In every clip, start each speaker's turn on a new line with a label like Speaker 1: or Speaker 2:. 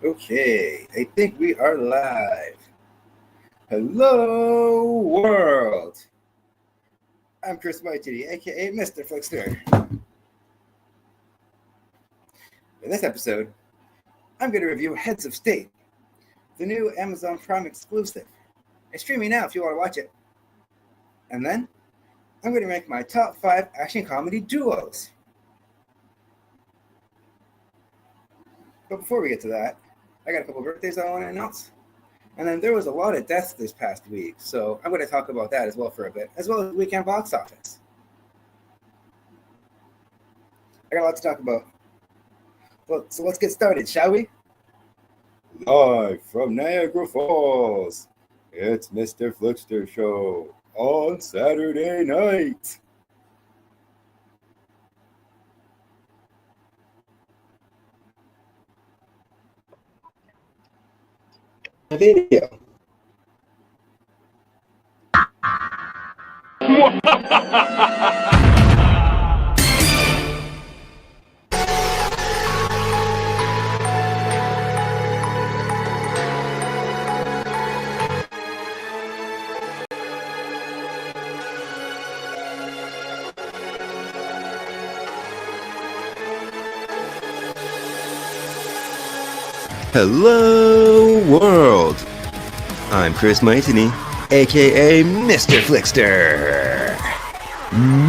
Speaker 1: Okay, I think we are live. Hello, world. I'm Chris Whitey, aka Mr. FLIXTER. In this episode, I'm going to review Heads of State, the new Amazon Prime exclusive. It's streaming now if you want to watch it. And then, I'm going to rank my top 5 action comedy duos. But before we get to that, I got a couple birthdays I want to announce. And then there was a lot of deaths this past week, so I'm going to talk about that as well for a bit, as well as the weekend box office. I got a lot to talk about. Well, so let's get started, shall we? Live from Niagara Falls, it's Mr. FLIXTER Show on Saturday night. Video. Hello, world. I'm Chris Whitey, aka Mr. FLIXTER.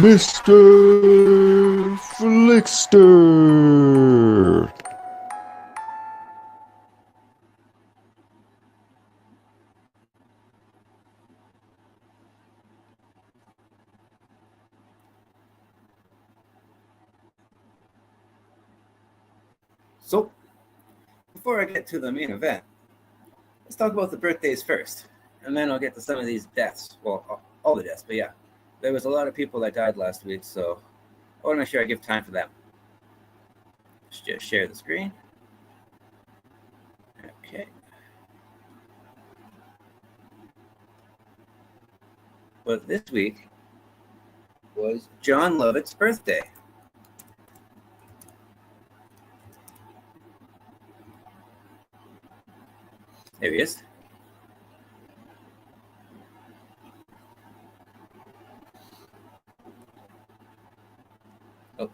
Speaker 1: Mr. FLIXTER. So, before I get to the main event, let's talk about the birthdays first, and then I'll get to some of these deaths. Well, all the deaths, but yeah, there was a lot of people that died last week, so I want to make sure I give time for them. Let's just share the screen. Okay. But this week was John Lovett's birthday. There he is. Oh,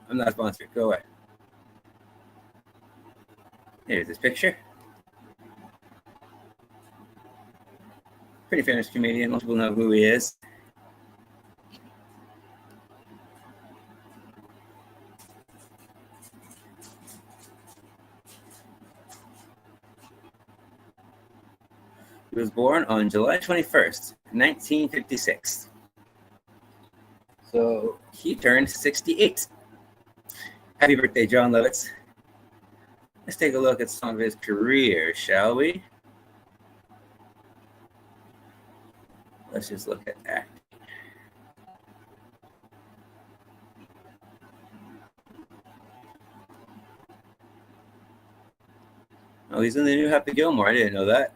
Speaker 1: I'm not sponsored. Go away. Here's his picture. Pretty famous comedian. Most people know who he is. He was born on July 21st, 1956. So he turned 68. Happy birthday, John Lovitz. Let's take a look at some of his career, shall we? Let's just look at acting. Oh, he's in the new Happy Gilmore. I didn't know that.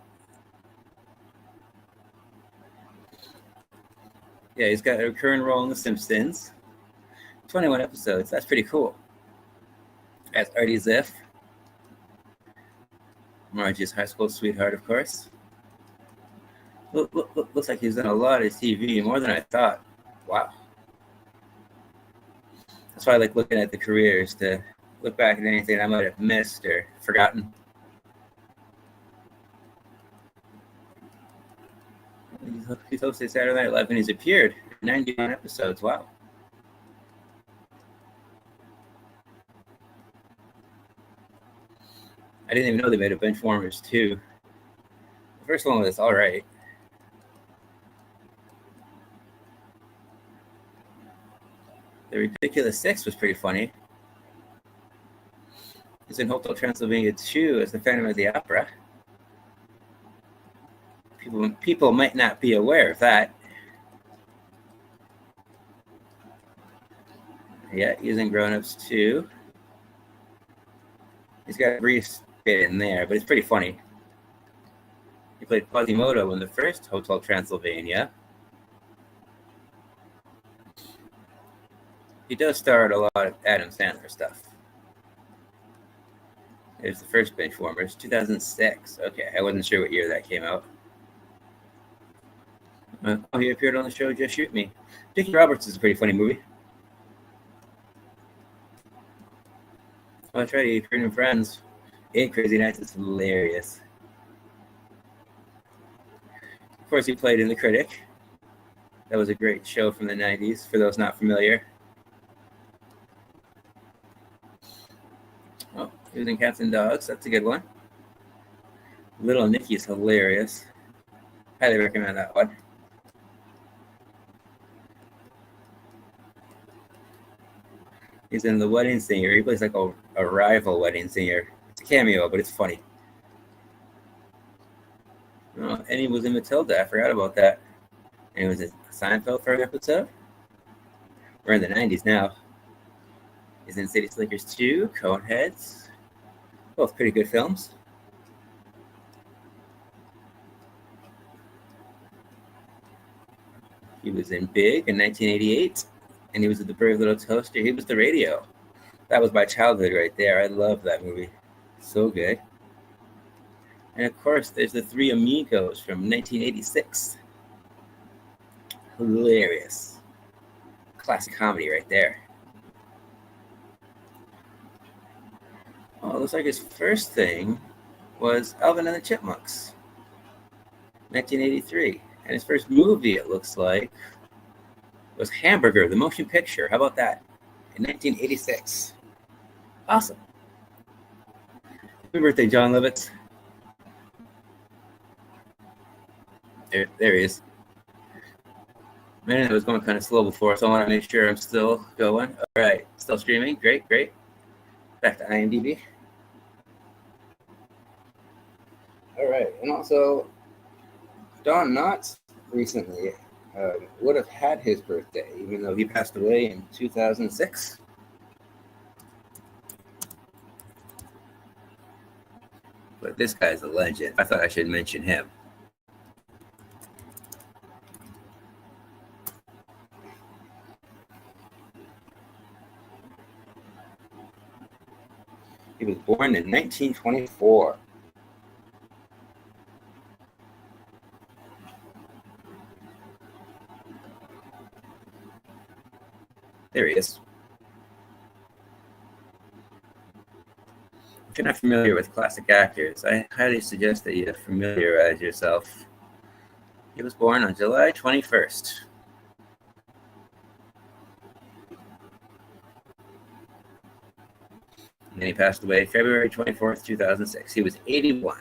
Speaker 1: Yeah, he's got a recurring role in The Simpsons. 21 episodes. That's pretty cool. As Artie Ziff. Margie's high school sweetheart, of course. Looks like he's done a lot of TV, more than I thought. Wow. That's why I like looking at the careers, to look back at anything I might have missed or forgotten. He's hosted Saturday Night Live and he's appeared in 91 episodes. Wow. I didn't even know they made a Benchwarmers too. The first one was all right. The Ridiculous Six was pretty funny. He's in Hotel Transylvania 2 as the Phantom of the Opera. People might not be aware of that. Yeah, he's in Grown Ups 2. He's got a brief bit in there, but it's pretty funny. He played Quasimodo in the first Hotel Transylvania. He does star in a lot of Adam Sandler stuff. There's the first Benchwarmers, 2006. Okay, I wasn't sure what year that came out. Oh, he appeared on the show Just Shoot Me. Dickie Roberts is a pretty funny movie. Oh, that's right, he appeared in Friends. 8 Crazy Nights is hilarious. Of course, he played in The Critic. That was a great show from the 90s, for those not familiar. Oh, he was in Cats and Dogs. That's a good one. Little Nicky's hilarious. Highly recommend that one. He's in The Wedding Singer. He plays like a rival wedding singer. It's a cameo, but it's funny. Oh, and he was in Matilda. I forgot about that. And he was in Seinfeld for an episode. We're in the 90s now. He's in City Slickers 2, Coneheads. Both pretty good films. He was in Big in 1988, and he was in The Brave Little Toaster. He was the radio. That was my childhood right there. I love that movie. So good. And of course, there's The Three Amigos from 1986. Hilarious. Classic comedy right there. Oh, it looks like his first thing was Alvin and the Chipmunks, 1983. And his first movie, it looks like, was Hamburger, the motion picture. How about that? In 1986. Awesome. Happy birthday, John Lovitz. There he is. Man, it was going kind of slow before, so I want to make sure I'm still going. All right, still streaming. Great, great. Back to IMDb. All right, and also, Don Knotts recently would have had his birthday, even though he passed away in 2006. But this guy's a legend. I thought I should mention him. He was born in 1924. There he is. If you're not familiar with classic actors, I highly suggest that you familiarize yourself. He was born on July 21st. And he passed away February 24th, 2006. He was 81.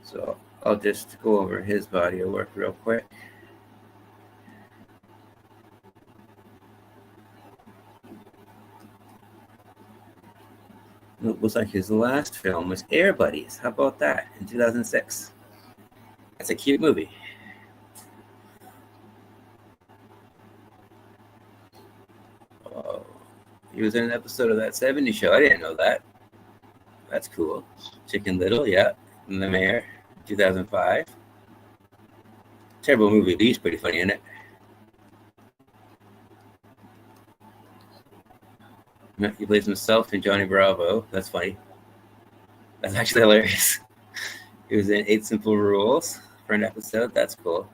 Speaker 1: So I'll just go over his body of work real quick. It looks like his last film was Air Buddies. How about that? In 2006. That's a cute movie. Oh, he was in an episode of That 70s Show. I didn't know that. That's cool. Chicken Little, yeah. And The Mayor, 2005. Terrible movie, but he's pretty funny in it. He plays himself in Johnny Bravo. That's funny. That's actually hilarious. He was in 8 Simple Rules for an episode. That's cool.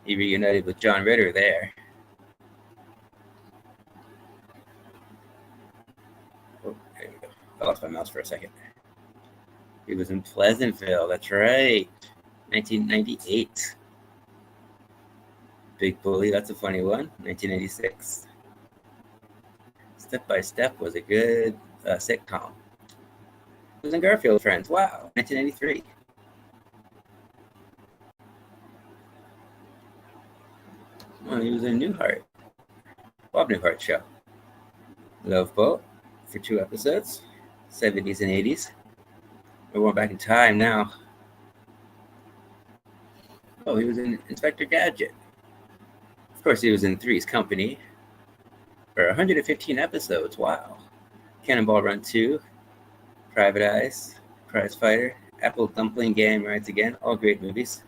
Speaker 1: He reunited with John Ritter there. Oh, there we go. I lost my mouse for a second. He was in Pleasantville. That's right. 1998. Big Bully. That's a funny one. 1986. Step by Step was a good sitcom. He was in Garfield Friends. Wow. 1983. Oh, he was in Newhart. Bob Newhart Show. Love Boat for 2 episodes. 70s and 80s. We're going back in time now. Oh, he was in Inspector Gadget. Of course, he was in Three's Company for 115 episodes. Wow. Cannonball Run 2, Private Eyes, Prize Fighter, Apple Dumpling Gang Rides Again. All great movies.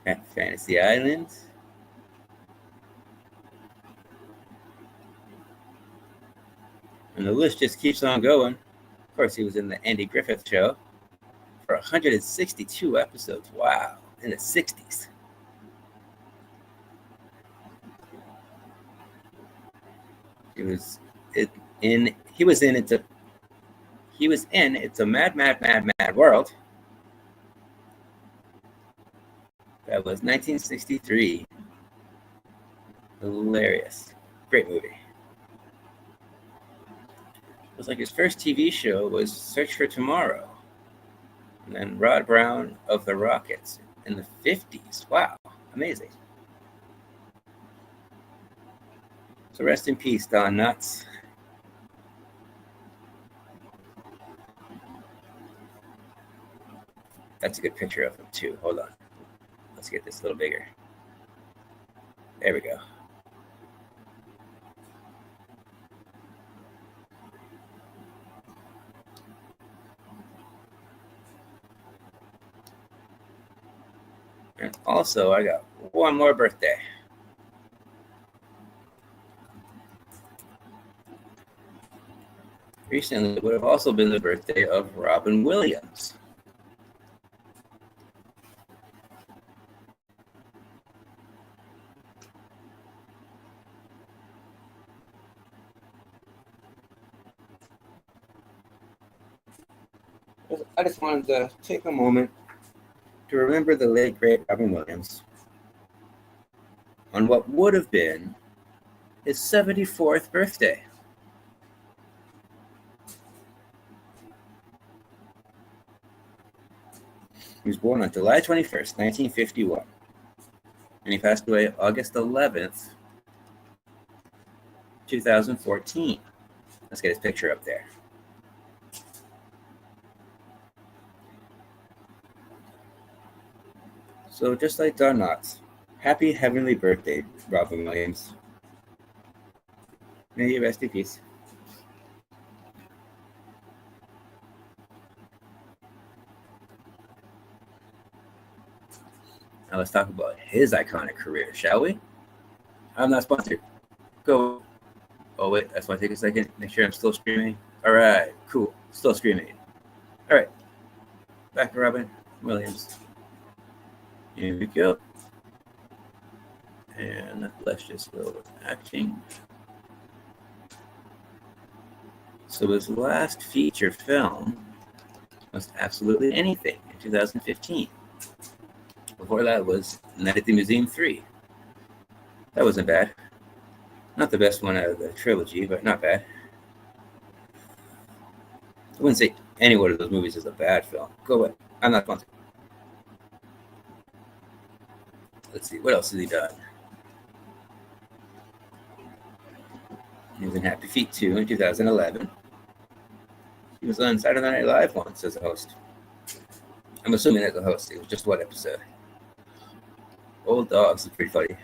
Speaker 1: At Fantasy Island. the list just keeps on going. Of course, he was in the Andy Griffith Show for 162 episodes. Wow, in the 60s. He was in It's a Mad, Mad, Mad, Mad World. That was 1963. Hilarious. Great movie. It was like his first TV show was Search for Tomorrow. And then Rod Brown of the Rockets in the 50s. Wow, amazing. So rest in peace, Don Knotts. That's a good picture of him too. Hold on. Let's get this a little bigger. There we go. And also, I got one more birthday. Recently, it would have also been the birthday of Robin Williams. I just wanted to take a moment to remember the late, great Robin Williams on what would have been his 74th birthday. He was born on July 21st, 1951, and he passed away August 11th, 2014. Let's get his picture up there. So just like Don Knotts, happy heavenly birthday, Robin Williams. May you rest in peace. Now let's talk about his iconic career, shall we? I'm not sponsored. Go. Oh wait, that's why I take a second. Make sure I'm still streaming. All right, cool. Still streaming. All right, back to Robin Williams. Here we go. And let's just go with acting. So his last feature film was Absolutely Anything in 2015. Before that was Night at the Museum 3. That wasn't bad. Not the best one out of the trilogy, but not bad. I wouldn't say any one of those movies is a bad film. Go away. I'm not sponsored. Let's see, what else has he done? He was in Happy Feet 2 in 2011. He was on Saturday Night Live once as a host. I'm assuming as a host. It was just one episode. Old Dogs is pretty funny.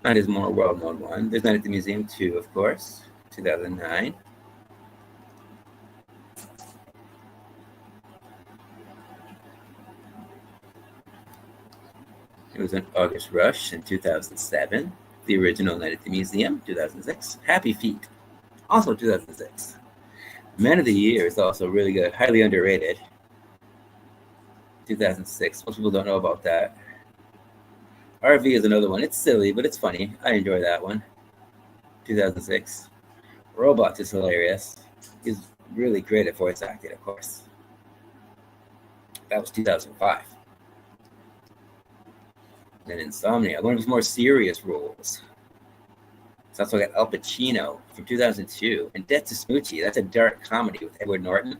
Speaker 1: Not his more well-known one. There's Night at the Museum 2, of course, 2009. It was in August Rush in 2007. The original Night at the Museum, 2006. Happy Feet, also 2006. Man of the Year is also really good, highly underrated. 2006. Most people don't know about that. RV is another one. It's silly, but it's funny. I enjoy that one. 2006. Robots is hilarious. He's really great at voice acting, of course. That was 2005. Then Insomnia, one of his more serious roles. It's also got Al Pacino from 2002 and Death to Smoochie. That's a dark comedy with Edward Norton.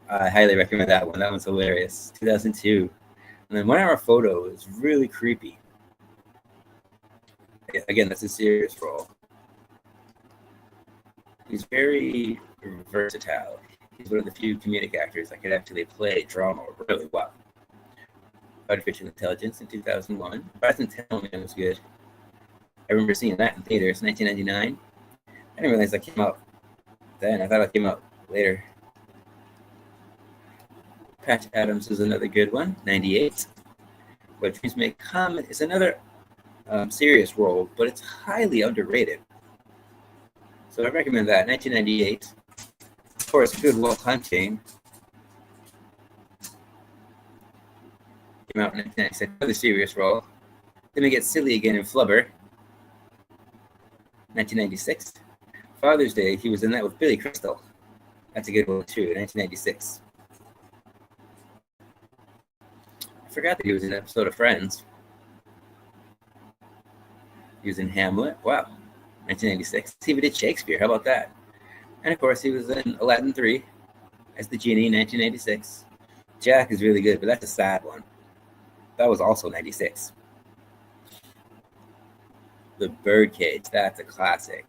Speaker 1: I highly recommend that one. That one's hilarious. 2002. And then 1 Hour Photo is really creepy. Again, that's a serious role. He's very versatile. He's one of the few comedic actors that could actually play drama really well. Artificial Intelligence in 2001. Bicentennial Man was good. I remember seeing that in theaters, 1999. I didn't realize that came out then. I thought it came out later. Patch Adams is another good one, 98. Where Dreams May Come is another serious role, but it's highly underrated. So I recommend that. 1998. Of course, Good Will Hunting came out in 1996. Another serious role. Then we get Silly again in Flubber. 1996. Father's Day, he was in that with Billy Crystal. That's a good one too, 1996. I forgot that he was in an episode of Friends. He was in Hamlet. Wow. 1996. He even did Shakespeare. How about that? And of course, he was in Aladdin 3 as the genie in 1986. Jack is really good, but that's a sad one. That was also 96. The Birdcage, that's a classic.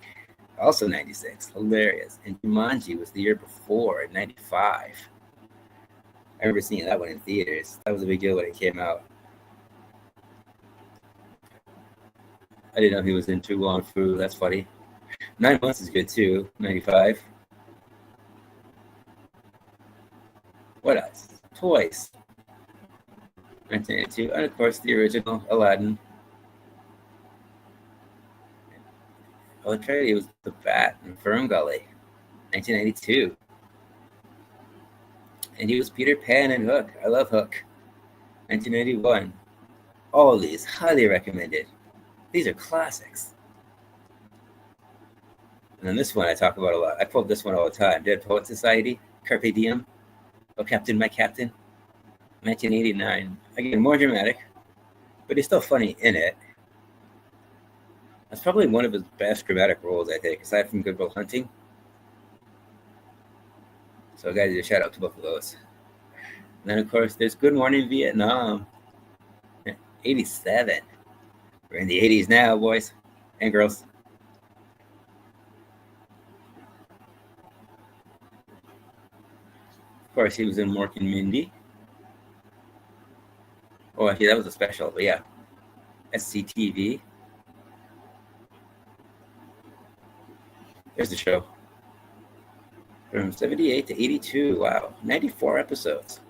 Speaker 1: Also 96. Hilarious. And Jumanji was the year before, 95. I remember seeing that one in theaters. That was a big deal when it came out. I didn't know he was in Tu Wong Fu. That's funny. 9 Months is good too, 95. What else? Toys. 1982. And of course, the original Aladdin. Oh, Trinity was the Bat in Fern Gully, 1992. And he was Peter Pan and Hook. I love Hook. 1981. All of these, highly recommended. These are classics. And then this one I talk about a lot. I quote this one all the time. Dead Poet Society, Carpe Diem, Oh Captain, My Captain, 1989. Again, more dramatic, but he's still funny in it. That's probably one of his best dramatic roles, I think, aside from Good Will Hunting. So, guys, a shout out to both of those. And then, of course, there's Good Morning Vietnam, 87. We're in the 80s now, boys and girls. Of course, he was in Mork and Mindy. Oh, actually, that was a special, but yeah. SCTV. There's the show. From 78 to 82. Wow. 94 episodes.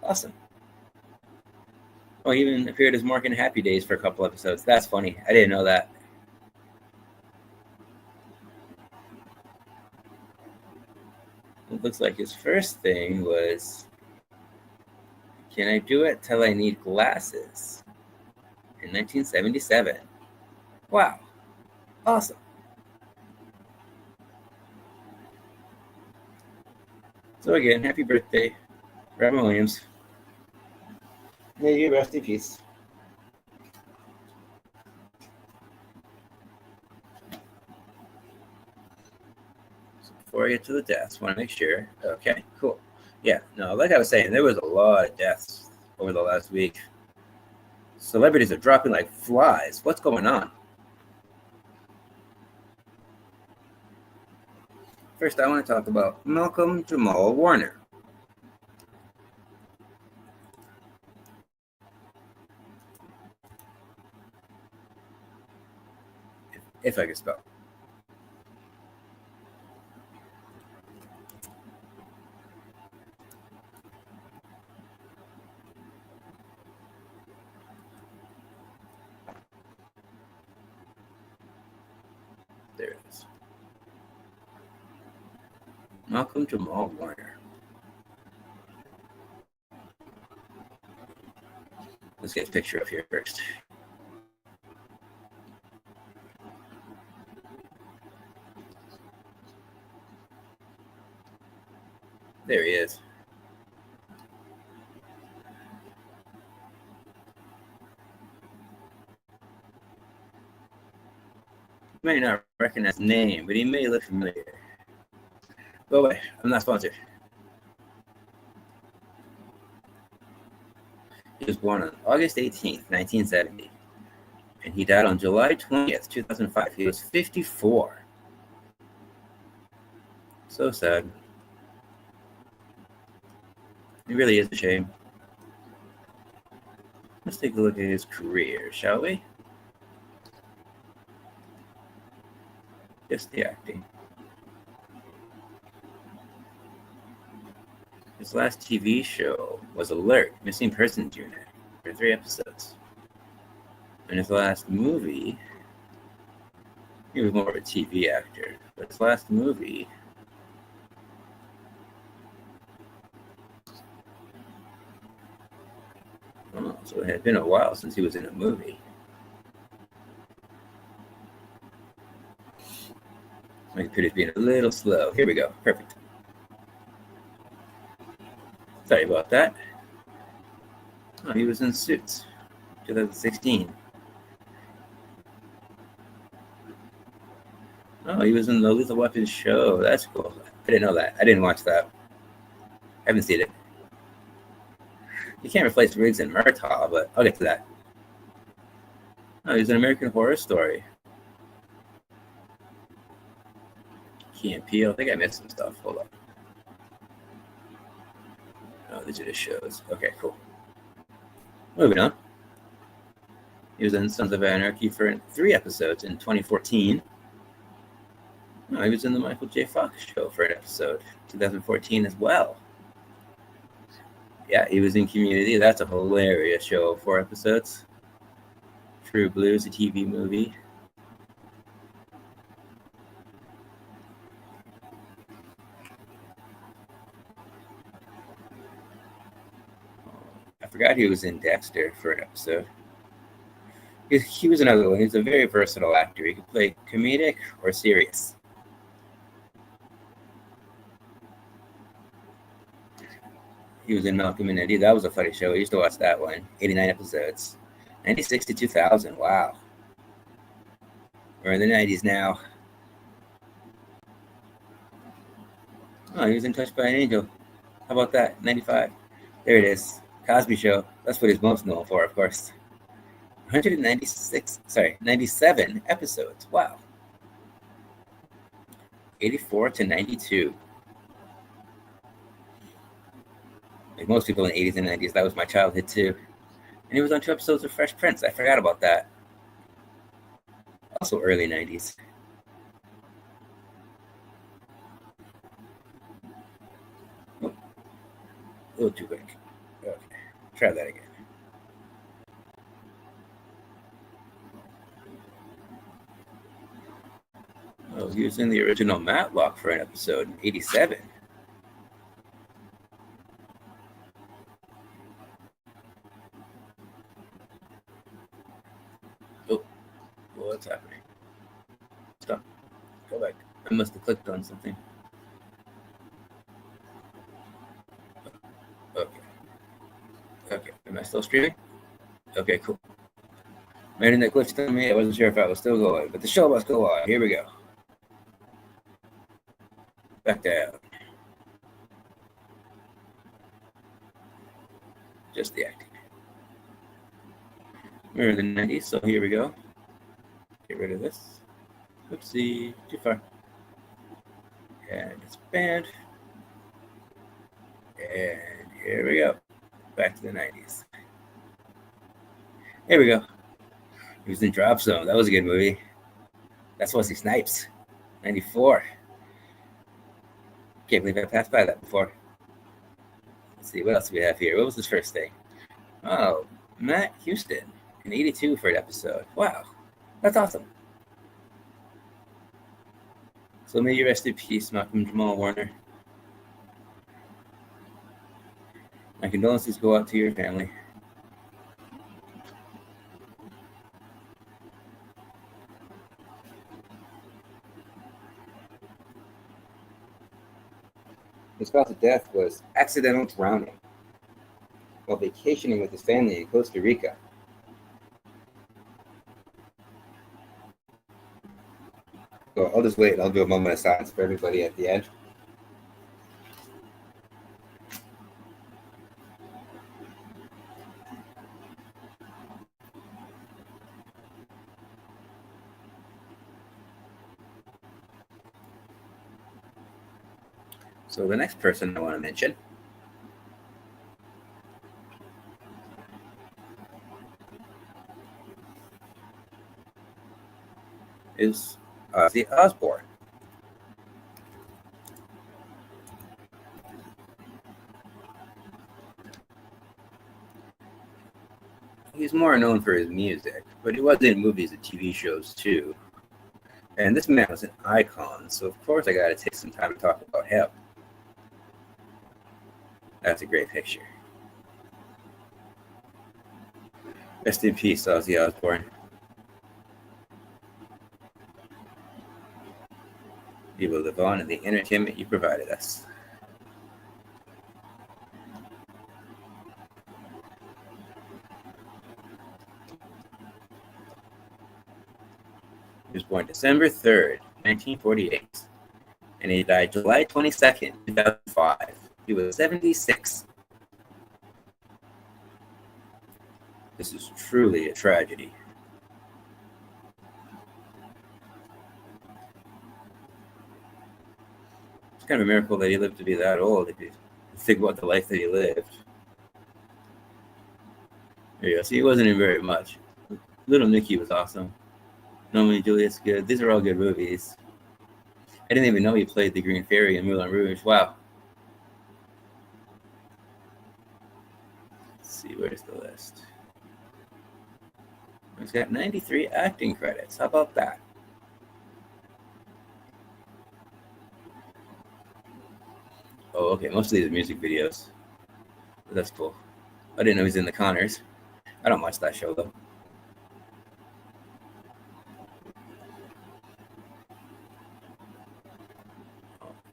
Speaker 1: Awesome. Oh, he even appeared as Mork in Happy Days for a couple episodes. That's funny. I didn't know that. It looks like his first thing was, Can I Do It Till I Need Glasses? In 1977. Wow. Awesome. So again, happy birthday, Robin Williams. May you rest in peace. So before I get to the deaths, want to make sure. Okay, cool. Yeah, no, like I was saying, there was a lot of deaths over the last week. Celebrities are dropping like flies. What's going on? First, I want to talk about Malcolm Jamal Warner. If I can spell. There it is. Malcolm Jamal Warner. Let's get a picture up here first. There he is. You may not recognize his name, but he may look familiar. Go away. I'm not sponsored. He was born on August 18th, 1970. And he died on July 20th, 2005. He was 54. So sad. It really is a shame. Let's take a look at his career, shall we? Just the acting. His last TV show was Alert, Missing Persons Unit, for 3 episodes. And his last movie He was more of a TV actor. But his last movie. Oh, so it had been a while since he was in a movie. My computer's being a little slow. Here we go. Perfect. Sorry about that. Oh, he was in Suits, 2016. Oh, he was in the Lethal Weapon show. That's cool. I didn't know that. I didn't watch that. I haven't seen it. You can't replace Riggs and Murtaugh, but I'll get to that. Oh, he's an American Horror Story. Key and Peele. I think I missed some stuff. Hold on. Oh, these are the shows. Okay, cool. Moving on. He was in Sons of Anarchy for 3 episodes in 2014. Oh, he was in the Michael J. Fox show for an episode, 2014 as well. Yeah, he was in Community. That's a hilarious show. 4 episodes. True Blue is a TV movie. I forgot he was in Dexter for an episode. He was another one. He's a very versatile actor. He could play comedic or serious. He was in Malcolm and Eddie. That was a funny show. I used to watch that one. 89 episodes. 96 to 2000. Wow. We're in the 90s now. Oh, he was in Touched by an Angel. How about that? 95. There it is. Cosby Show. That's what he's most known for, of course. 97 episodes. Wow. 84 to 92. Like most people in the 80s and 90s, that was my childhood too. And he was on 2 episodes of Fresh Prince. I forgot about that. Also early 90s. Oh, a little too quick. Okay, try that again. Oh, he was in the original Matlock for an episode in 87. Oh, what's happening? Stop. Go back. I must have clicked on something. Okay. Okay. Am I still streaming? Okay, cool. My internet glitched on me. I wasn't sure if I was still going, but the show must go on. Here we go. Back down. Just the acting. We're in the 90s, so here we go. Get rid of this. Oopsie, too far. And expand. And here we go. Back to the 90s. Here we go. He was in Drop Zone. That was a good movie. That's Wesley Snipes. 94. Can't believe I passed by that before. Let's see, what else do we have here? What was his first thing? Oh, Matt Houston in 82 for an episode. Wow, that's awesome. So may you rest in peace, Malcolm Jamal Warner. My condolences go out to your family. His cause of death was accidental drowning while vacationing with his family in Costa Rica. So I'll just wait. I'll do a moment of silence for everybody at the end. So the next person I want to mention is Ozzy Osbourne. He's more known for his music, but he was in movies and TV shows too. And this man was an icon, so of course I got to take some time to talk about him. That's a great picture. Rest in peace, Ozzy Osbourne. You will live on in the entertainment you provided us. He was born December 3rd, 1948, and he died July 22nd, 2005. He was 76. This is truly a tragedy. It's kind of a miracle that he lived to be that old, if you think about the life that he lived. There you go. See, he wasn't in very much. Little Nicky was awesome. Romeo and Juliet's good. These are all good movies. I didn't even know he played the Green Fairy in Moulin Rouge. Wow. Let's see, where's the list? He's got 93 acting credits. How about that? Oh, okay. Most of these are music videos. But that's cool. I didn't know he was in The Conners. I don't watch that show, though.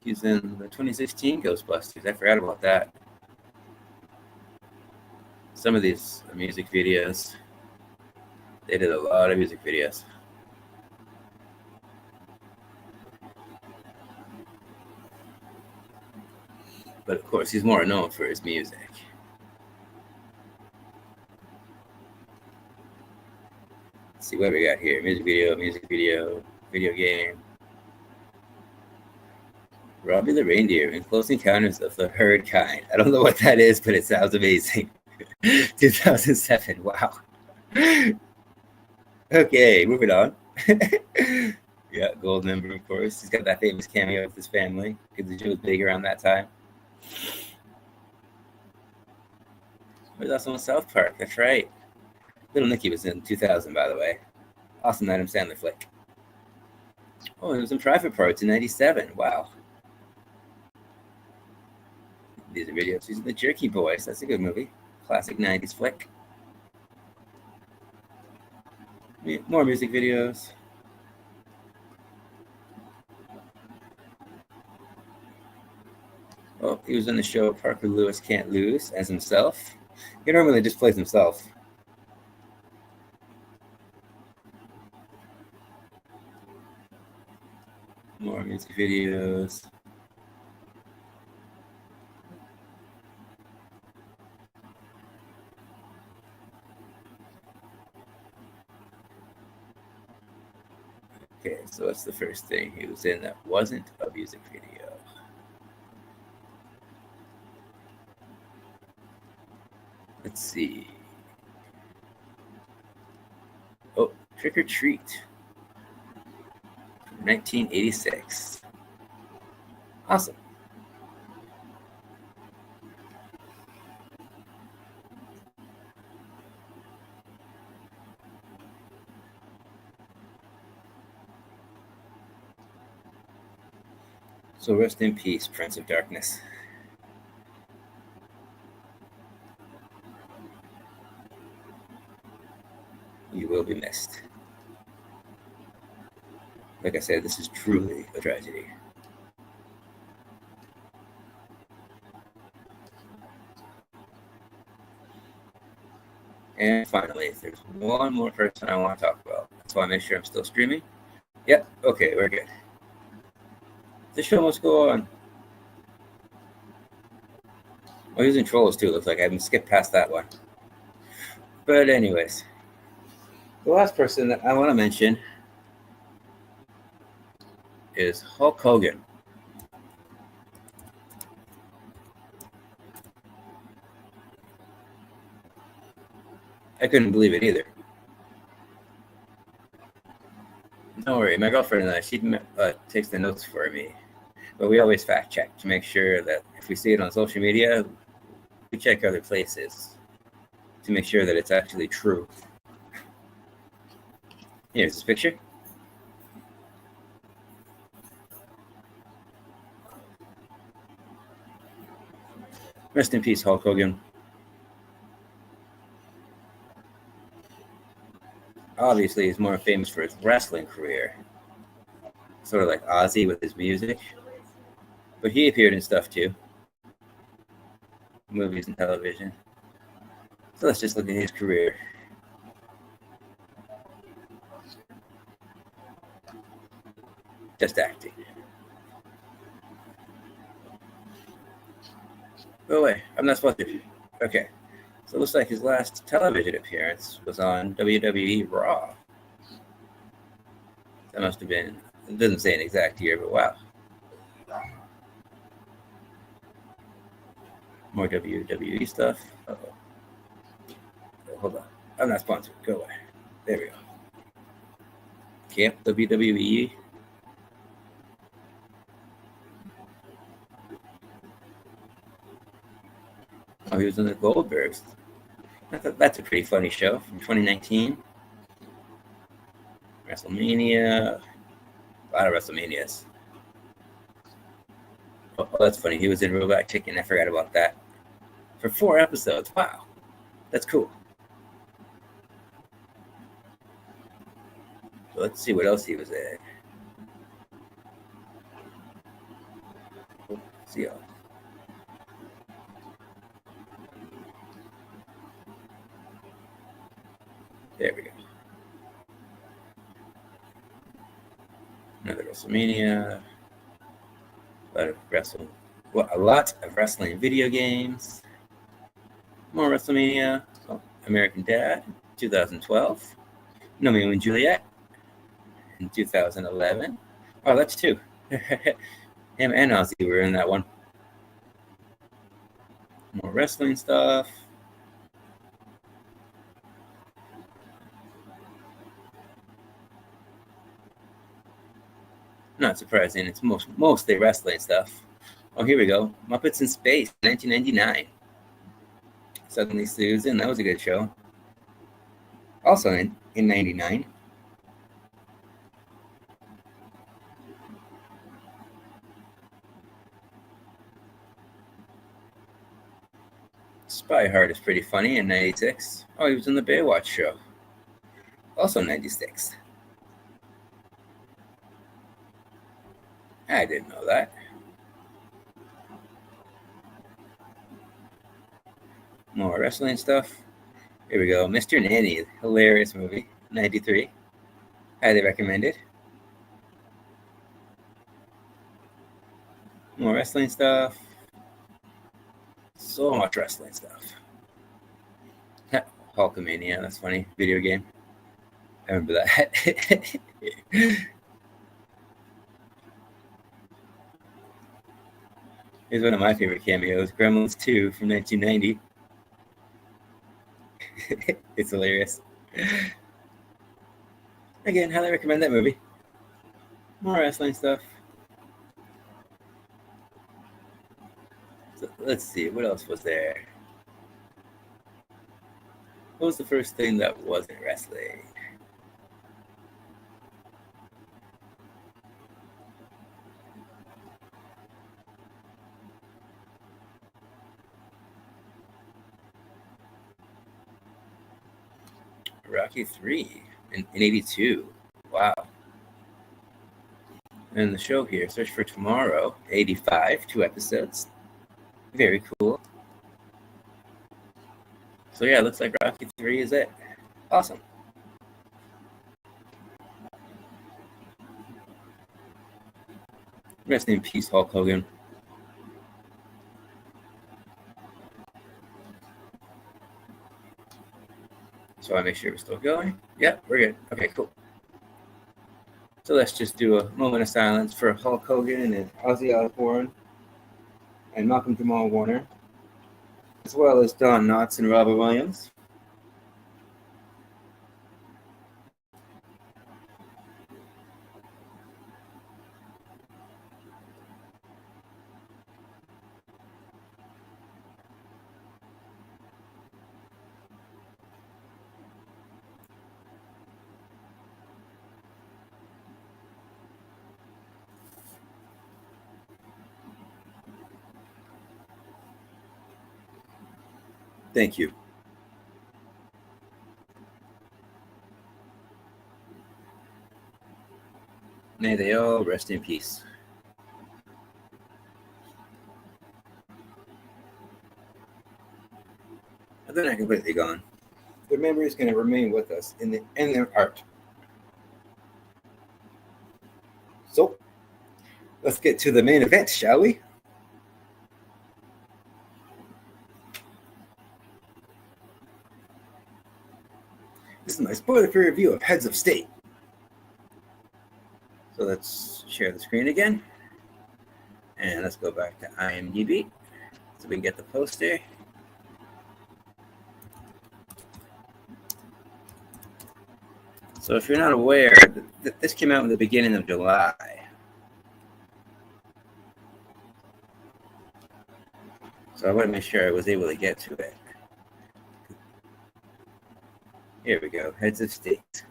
Speaker 1: He's in the 2016 Ghostbusters. I forgot about that. Some of these music videos, they did a lot of music videos. But of course, he's more known for his music. Let's see what we got here. Music video, video game. Robbie the Reindeer in Close Encounters of the Third Kind. I don't know what that is, but it sounds amazing. 2007. Wow. Okay, moving on. Yeah, gold member, of course. He's got that famous cameo with his family because the show was big around that time. There's also in South Park. That's right. Little Nicky was in 2000, by the way. Awesome Adam Sandler flick. Oh, he was in Private Parts in 97. Wow. These are videos. He's in The Jerky Boys. That's a good movie. Classic 90s flick. More music videos. Oh, he was in the show Parker Lewis Can't Lose as himself. He normally just plays himself. More music videos. Okay, so what's the first thing he was in that wasn't a music video? Let's see. Oh, Trick or Treat. 1986. Awesome. So rest in peace, Prince of Darkness. You will be missed. Like I said, this is truly a tragedy. And finally, there's one more person I want to talk about. So I make sure I'm still streaming. Yep, okay, we're good. The show must go on. Oh, he was in Trolls too, looks like. I haven't skipped past that one. But anyways, the last person that I want to mention is Hulk Hogan. I couldn't believe it either. Don't worry, my girlfriend and I, she takes the notes for me. But we always fact check to make sure that if we see it on social media, we check other places to make sure that it's actually true. Here's this picture. Rest in peace, Hulk Hogan. Obviously, he's more famous for his wrestling career, sort of like Ozzy with his music. But he appeared in stuff too, movies and television. So let's just look at his career. Just acting. Oh wait, I'm not supposed to. Okay. So it looks like his last television appearance was on WWE Raw. That must have been, it doesn't say an exact year, but wow. More WWE stuff. Uh-oh. Oh, hold on. I'm not sponsored. Go away. There we go. Camp WWE. Oh, he was in the Goldbergs. That's a pretty funny show from 2019. WrestleMania. A lot of WrestleManias. Oh, that's funny. He was in Robot Chicken. I forgot about that. For 4 episodes. Wow. That's cool. So let's see what else he was in. Let's see. There we go. Another WrestleMania. A lot of wrestling video games. More WrestleMania. Oh, American Dad, 2012. Romeo and Juliet in 2011. Oh, that's 2. Him and Ozzy were in that one. More wrestling stuff. Not surprising. It's mostly wrestling stuff. Oh, here we go. Muppets in Space, 1999. Suddenly Susan. That was a good show. Also in 99. Spy Hard is pretty funny in 96. Oh, he was in the Baywatch show. Also 96. I didn't know that. More wrestling stuff. Here we go. Mr. Nanny, hilarious movie, 93. Highly recommended. More wrestling stuff. So much wrestling stuff. Hulkamania, that's funny. Video game. I remember that. Here's one of my favorite cameos, Gremlins 2 from 1990. It's hilarious. Again, highly recommend that movie. More wrestling stuff. So, let's see, what else was there? What was the first thing that wasn't wrestling? Rocky 3 in 82. Wow. And the show here, Search for Tomorrow, 85, 2 episodes. Very cool. So yeah, it looks like Rocky 3 is it. Awesome. Rest in peace, Hulk Hogan. So I make sure we're still going. Yep, we're good. Okay, cool. So let's just do a moment of silence for Hulk Hogan and Ozzy Osbourne and Malcolm Jamal Warner, as well as Don Knotts and Robert Williams. Thank you. May they all rest in peace. And they're not completely gone. Their memory is going to remain with us in their art. So, let's get to the main event, shall we? This is my spoiler-free review of Heads of State. So let's share the screen again. And let's go back to IMDb so we can get the poster. So if you're not aware, this came out in the beginning of July. So I want to make sure I was able to get to it. Here we go, Heads of State.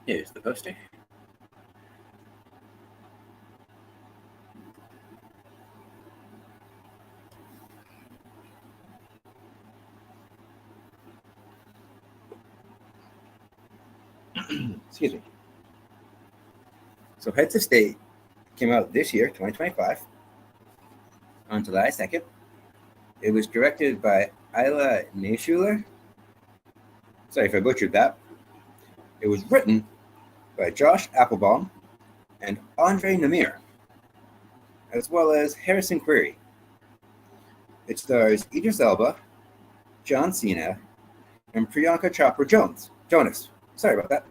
Speaker 1: Here's the poster. Excuse me. So Heads of State came out this year, 2025, on July 2nd. It was directed by Isla Naishuler. Sorry if I butchered that. It was written by Josh Applebaum and Andre Namir, as well as Harrison Query. It stars Idris Elba, John Cena, and Priyanka Chopra Jonas. Sorry about that.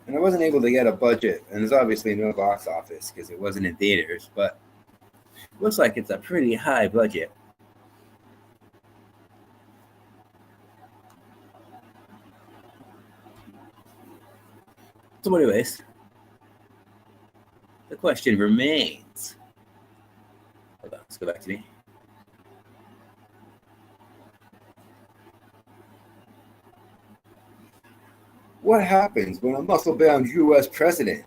Speaker 1: And I wasn't able to get a budget, and there's obviously no box office because it wasn't in theaters, but it looks like it's a pretty high budget. So anyways, the question remains. Hold on, let's go back to me. What happens when a muscle-bound U.S. president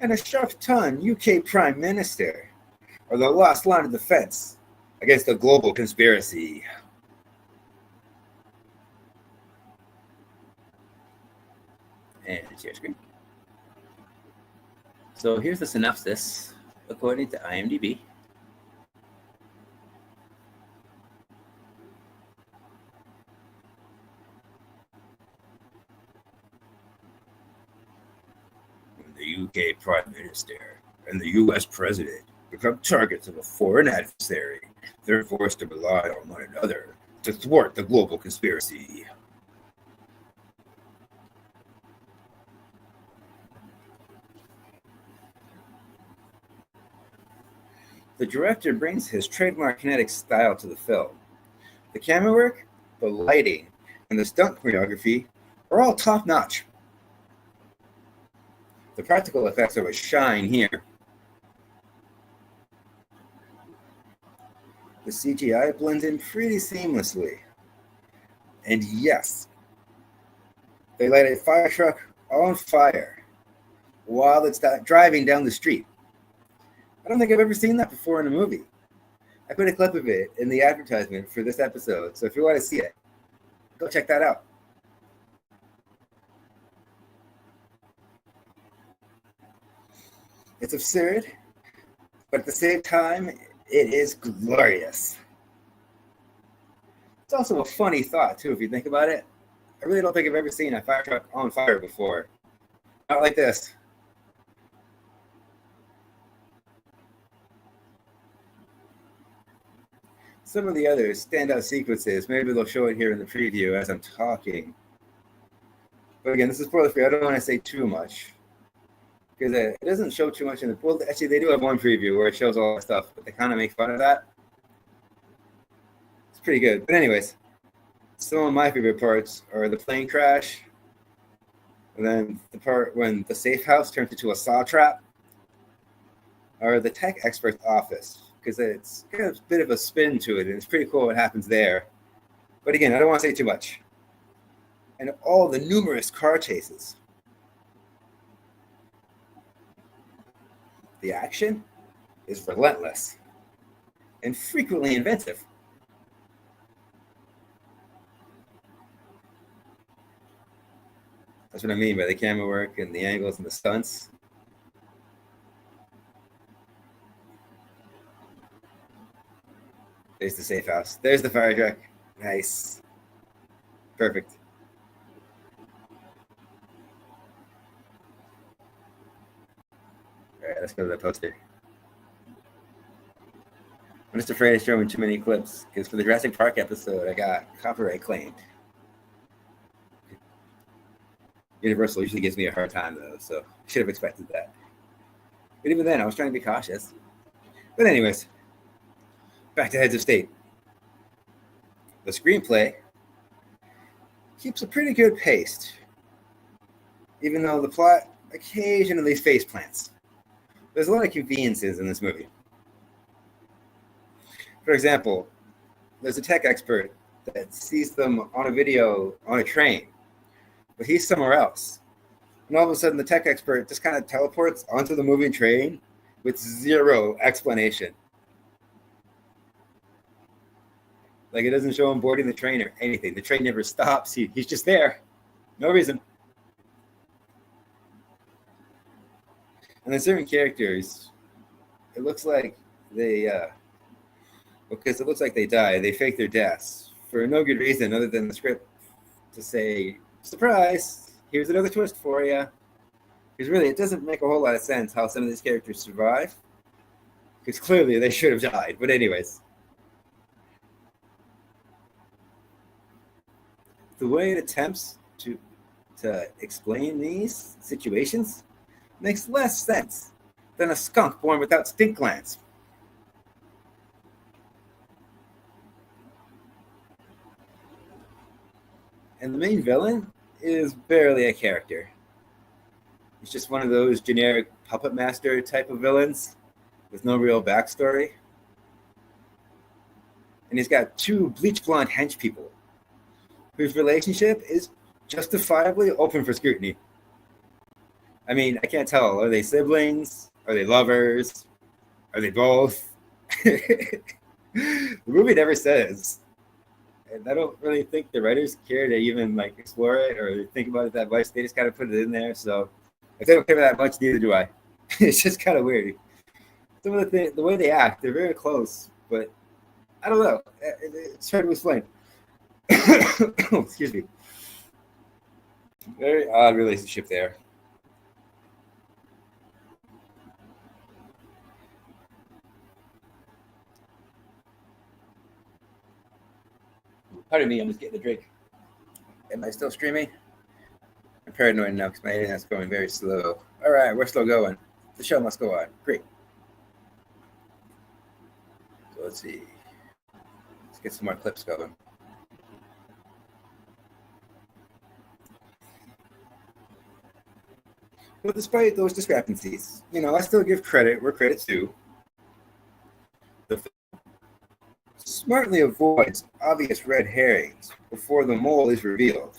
Speaker 1: and a sharp-tongued UK prime minister are the last line of defense against a global conspiracy? And share screen. So here's the synopsis according to IMDb. The UK Prime Minister and the US President become targets of a foreign adversary. They're forced to rely on one another to thwart the global conspiracy. The director brings his trademark kinetic style to the film. The camera work, the lighting, and the stunt choreography are all top-notch. The practical effects are a shine here. The CGI blends in pretty seamlessly. And yes, they light a fire truck on fire while it's driving down the street. I don't think I've ever seen that before in a movie. I put a clip of it in the advertisement for this episode, so if you want to see it, go check that out. It's absurd, but at the same time, it is glorious. It's also a funny thought, too, if you think about it. I really don't think I've ever seen a fire truck on fire before. Not like this. Some of the other standout sequences, maybe they'll show it here in the preview as I'm talking. But again, this is spoiler free. I don't want to say too much. Because it doesn't show too much in the... Well, actually, they do have one preview where it shows all that stuff, but they kind of make fun of that. It's pretty good. But anyways, some of my favorite parts are the plane crash, and then the part when the safe house turns into a saw trap, or the tech expert's office, because it's got a bit of a spin to it, and it's pretty cool what happens there. But again, I don't want to say too much. And all the numerous car chases. The action is relentless and frequently inventive. That's what I mean by the camera work and the angles and the stunts. There's the safe house. There's the fire truck. Nice. Perfect. All right, let's go to the poster. I'm just afraid of showing too many clips because for the Jurassic Park episode, I got copyright claimed. Universal usually gives me a hard time, though, so I should have expected that. But even then, I was trying to be cautious. But anyways, back to Heads of State. The screenplay keeps a pretty good pace, even though the plot occasionally face plants. There's a lot of conveniences in this movie. For example, there's a tech expert that sees them on a video on a train, but he's somewhere else. And all of a sudden, the tech expert just kind of teleports onto the moving train with zero explanation. Like, it doesn't show him boarding the train or anything. The train never stops. He's just there. No reason. And then certain characters, it looks like they, because it looks like they die. They fake their deaths for no good reason other than the script to say, surprise, here's another twist for you. Because really, it doesn't make a whole lot of sense how some of these characters survive. Because clearly they should have died. But anyways. The way it attempts to explain these situations makes less sense than a skunk born without stink glands. And the main villain is barely a character. He's just one of those generic puppet master type of villains with no real backstory. And he's got two bleach blonde hench people whose relationship is justifiably open for scrutiny. I mean, I can't tell. Are they siblings? Are they lovers? Are they both? The movie never says. And I don't really think the writers care to even like explore it or think about it that much. They just kind of put it in there. So if they don't care that much, neither do I. It's just kind of weird. Some of the way they act, they're very close, but I don't know. It's hard to explain. Excuse me. Very odd relationship there. Pardon me, I'm just getting a drink. Am I still streaming? I'm paranoid now because my internet's going very slow. All right, we're still going. The show must go on. Great. So let's see. Let's get some more clips going. But despite those discrepancies, I still give credit where credit's due. The film smartly avoids obvious red herrings before the mole is revealed.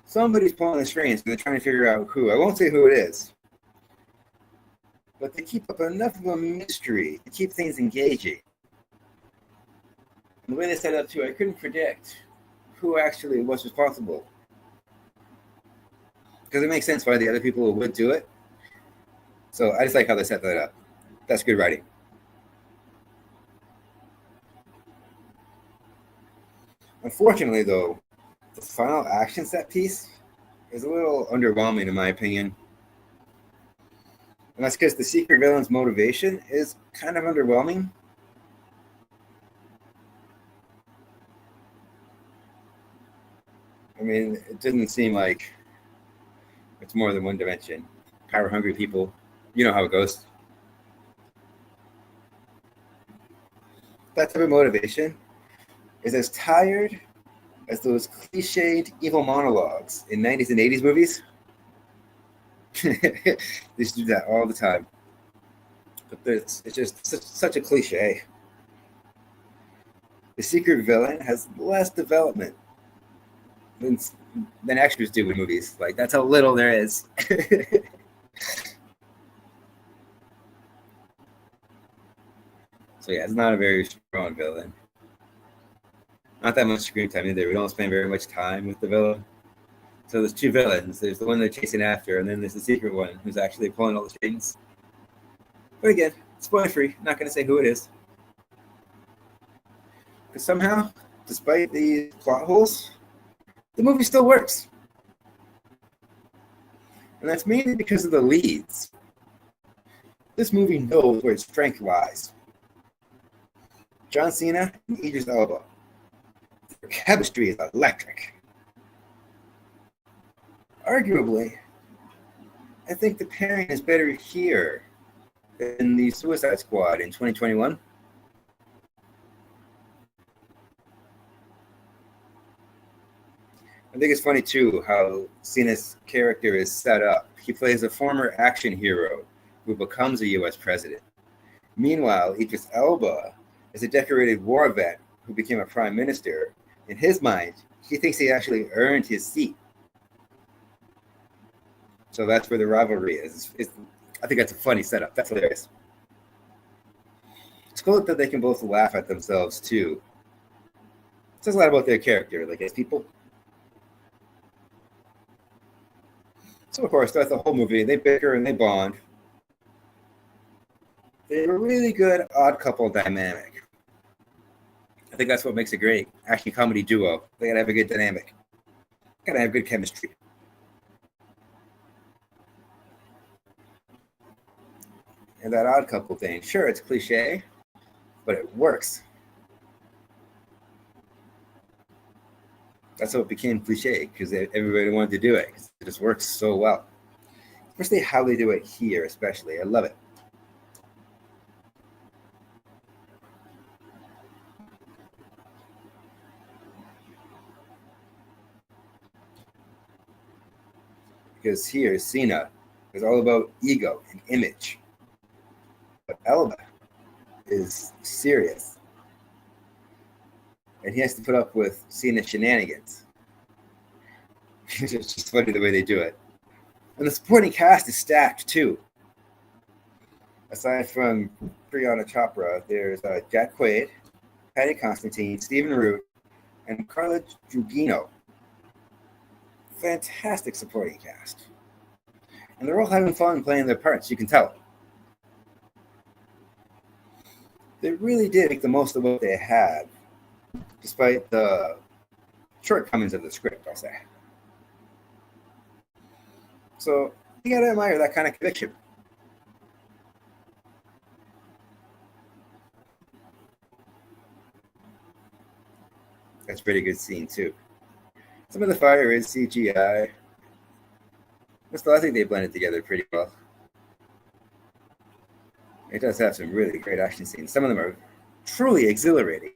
Speaker 1: Somebody's pulling the strings and they're trying to figure out who. I won't say who it is. But they keep up enough of a mystery to keep things engaging. And the way they set it up too, I couldn't predict who actually was responsible. Because it makes sense why the other people would do it. So I just like how they set that up. That's good writing. Unfortunately, though, the final action set piece is a little underwhelming in my opinion. And that's because the secret villain's motivation is kind of underwhelming. I mean, it didn't seem like it's more than one dimension. Power-hungry people, you know how it goes. That type of motivation is as tired as those cliched evil monologues in 90s and 80s movies. They used to do that all the time. But it's just such a cliche. The secret villain has less development than extras do in movies. Like, that's how little there is. So yeah, it's not a very strong villain. Not that much screen time either. We don't spend very much time with the villain. So there's two villains. There's the one they're chasing after, and then there's the secret one who's actually pulling all the strings. But again, spoiler free. Not going to say who it is. Because somehow, despite these plot holes, the movie still works. And that's mainly because of the leads. This movie knows where its strength lies. John Cena and Idris Elba. Their chemistry is electric. Arguably, I think the pairing is better here than the Suicide Squad in 2021. I think it's funny too how Cena's character is set up. He plays a former action hero who becomes a U.S. president. Meanwhile, Idris Elba is a decorated war vet who became a prime minister. In his mind, he thinks he actually earned his seat. So that's where the rivalry is. I think that's a funny setup. That's hilarious. It's cool that they can both laugh at themselves too. It says a lot about their character, like as people. So of course, throughout the whole movie, they bicker and they bond. They have a really good odd couple dynamic. I think that's what makes a great action comedy duo. They gotta have a good dynamic. Gotta have good chemistry. And that odd couple thing, sure, it's cliche, but it works. That's how it became cliche, because everybody wanted to do it. It just works so well. Especially how they do it here, especially. I love it. Because here, Cena is all about ego and image. But Elba is serious. And he has to put up with Cena's shenanigans. It's just funny the way they do it. And the supporting cast is stacked too. Aside from Priyanka Chopra, there's Jack Quaid, Patty Constantine, Stephen Root, and Carla Gugino. Fantastic supporting cast. And they're all having fun playing their parts, you can tell. They really did make the most of what they had, despite the shortcomings of the script, I'll say. So you gotta admire that kind of conviction. That's a pretty good scene too. Some of the fire is CGI. But still, I think they blended together pretty well. It does have some really great action scenes. Some of them are truly exhilarating.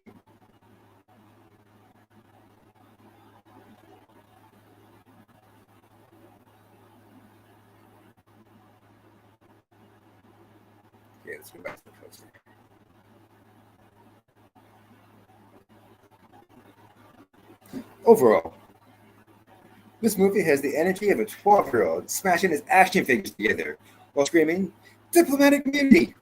Speaker 1: Okay, let's go back to the poster. Overall, this movie has the energy of a 12-year-old smashing his action figures together while screaming, "Diplomatic immunity!"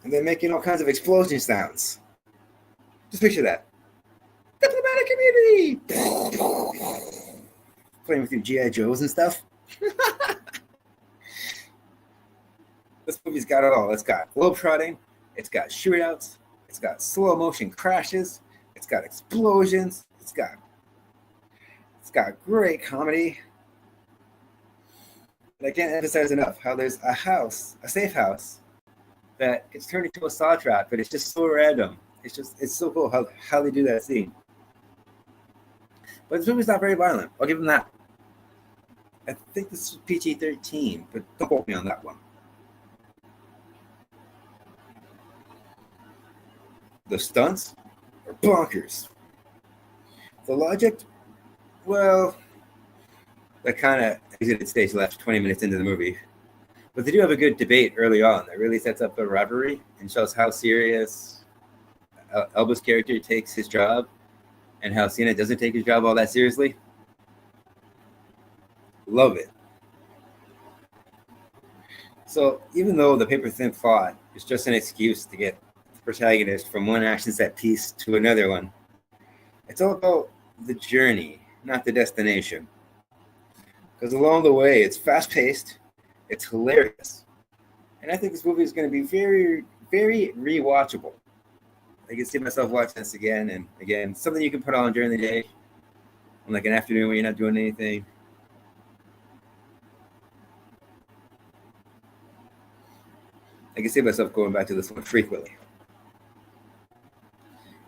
Speaker 1: And then making all kinds of explosion sounds. Just picture that. Diplomatic immunity! Playing with your G.I. Joes and stuff. This movie's got it all. It's got globetrotting, it's got shootouts, it's got slow motion crashes, it's got explosions, it's got great comedy. And I can't emphasize enough how there's a safe house, that gets turned into a saw trap, but it's just so random. It's so cool how they do that scene. But this movie's not very violent. I'll give them that. I think this is PG-13, but don't quote me on that one. The stunts are bonkers. The logic, well, that kind of exited stage left 20 minutes into the movie. But they do have a good debate early on that really sets up the rivalry and shows how serious Elba's character takes his job and how Cena doesn't take his job all that seriously. Love it. So even though the paper-thin plot is just an excuse to get the protagonist from one action set piece to another one, it's all about the journey, not the destination. Because along the way, it's fast-paced, it's hilarious, and I think this movie is going to be very, very rewatchable. I can see myself watching this again and again. Something you can put on during the day, on like an afternoon when you're not doing anything. I can see myself going back to this one frequently.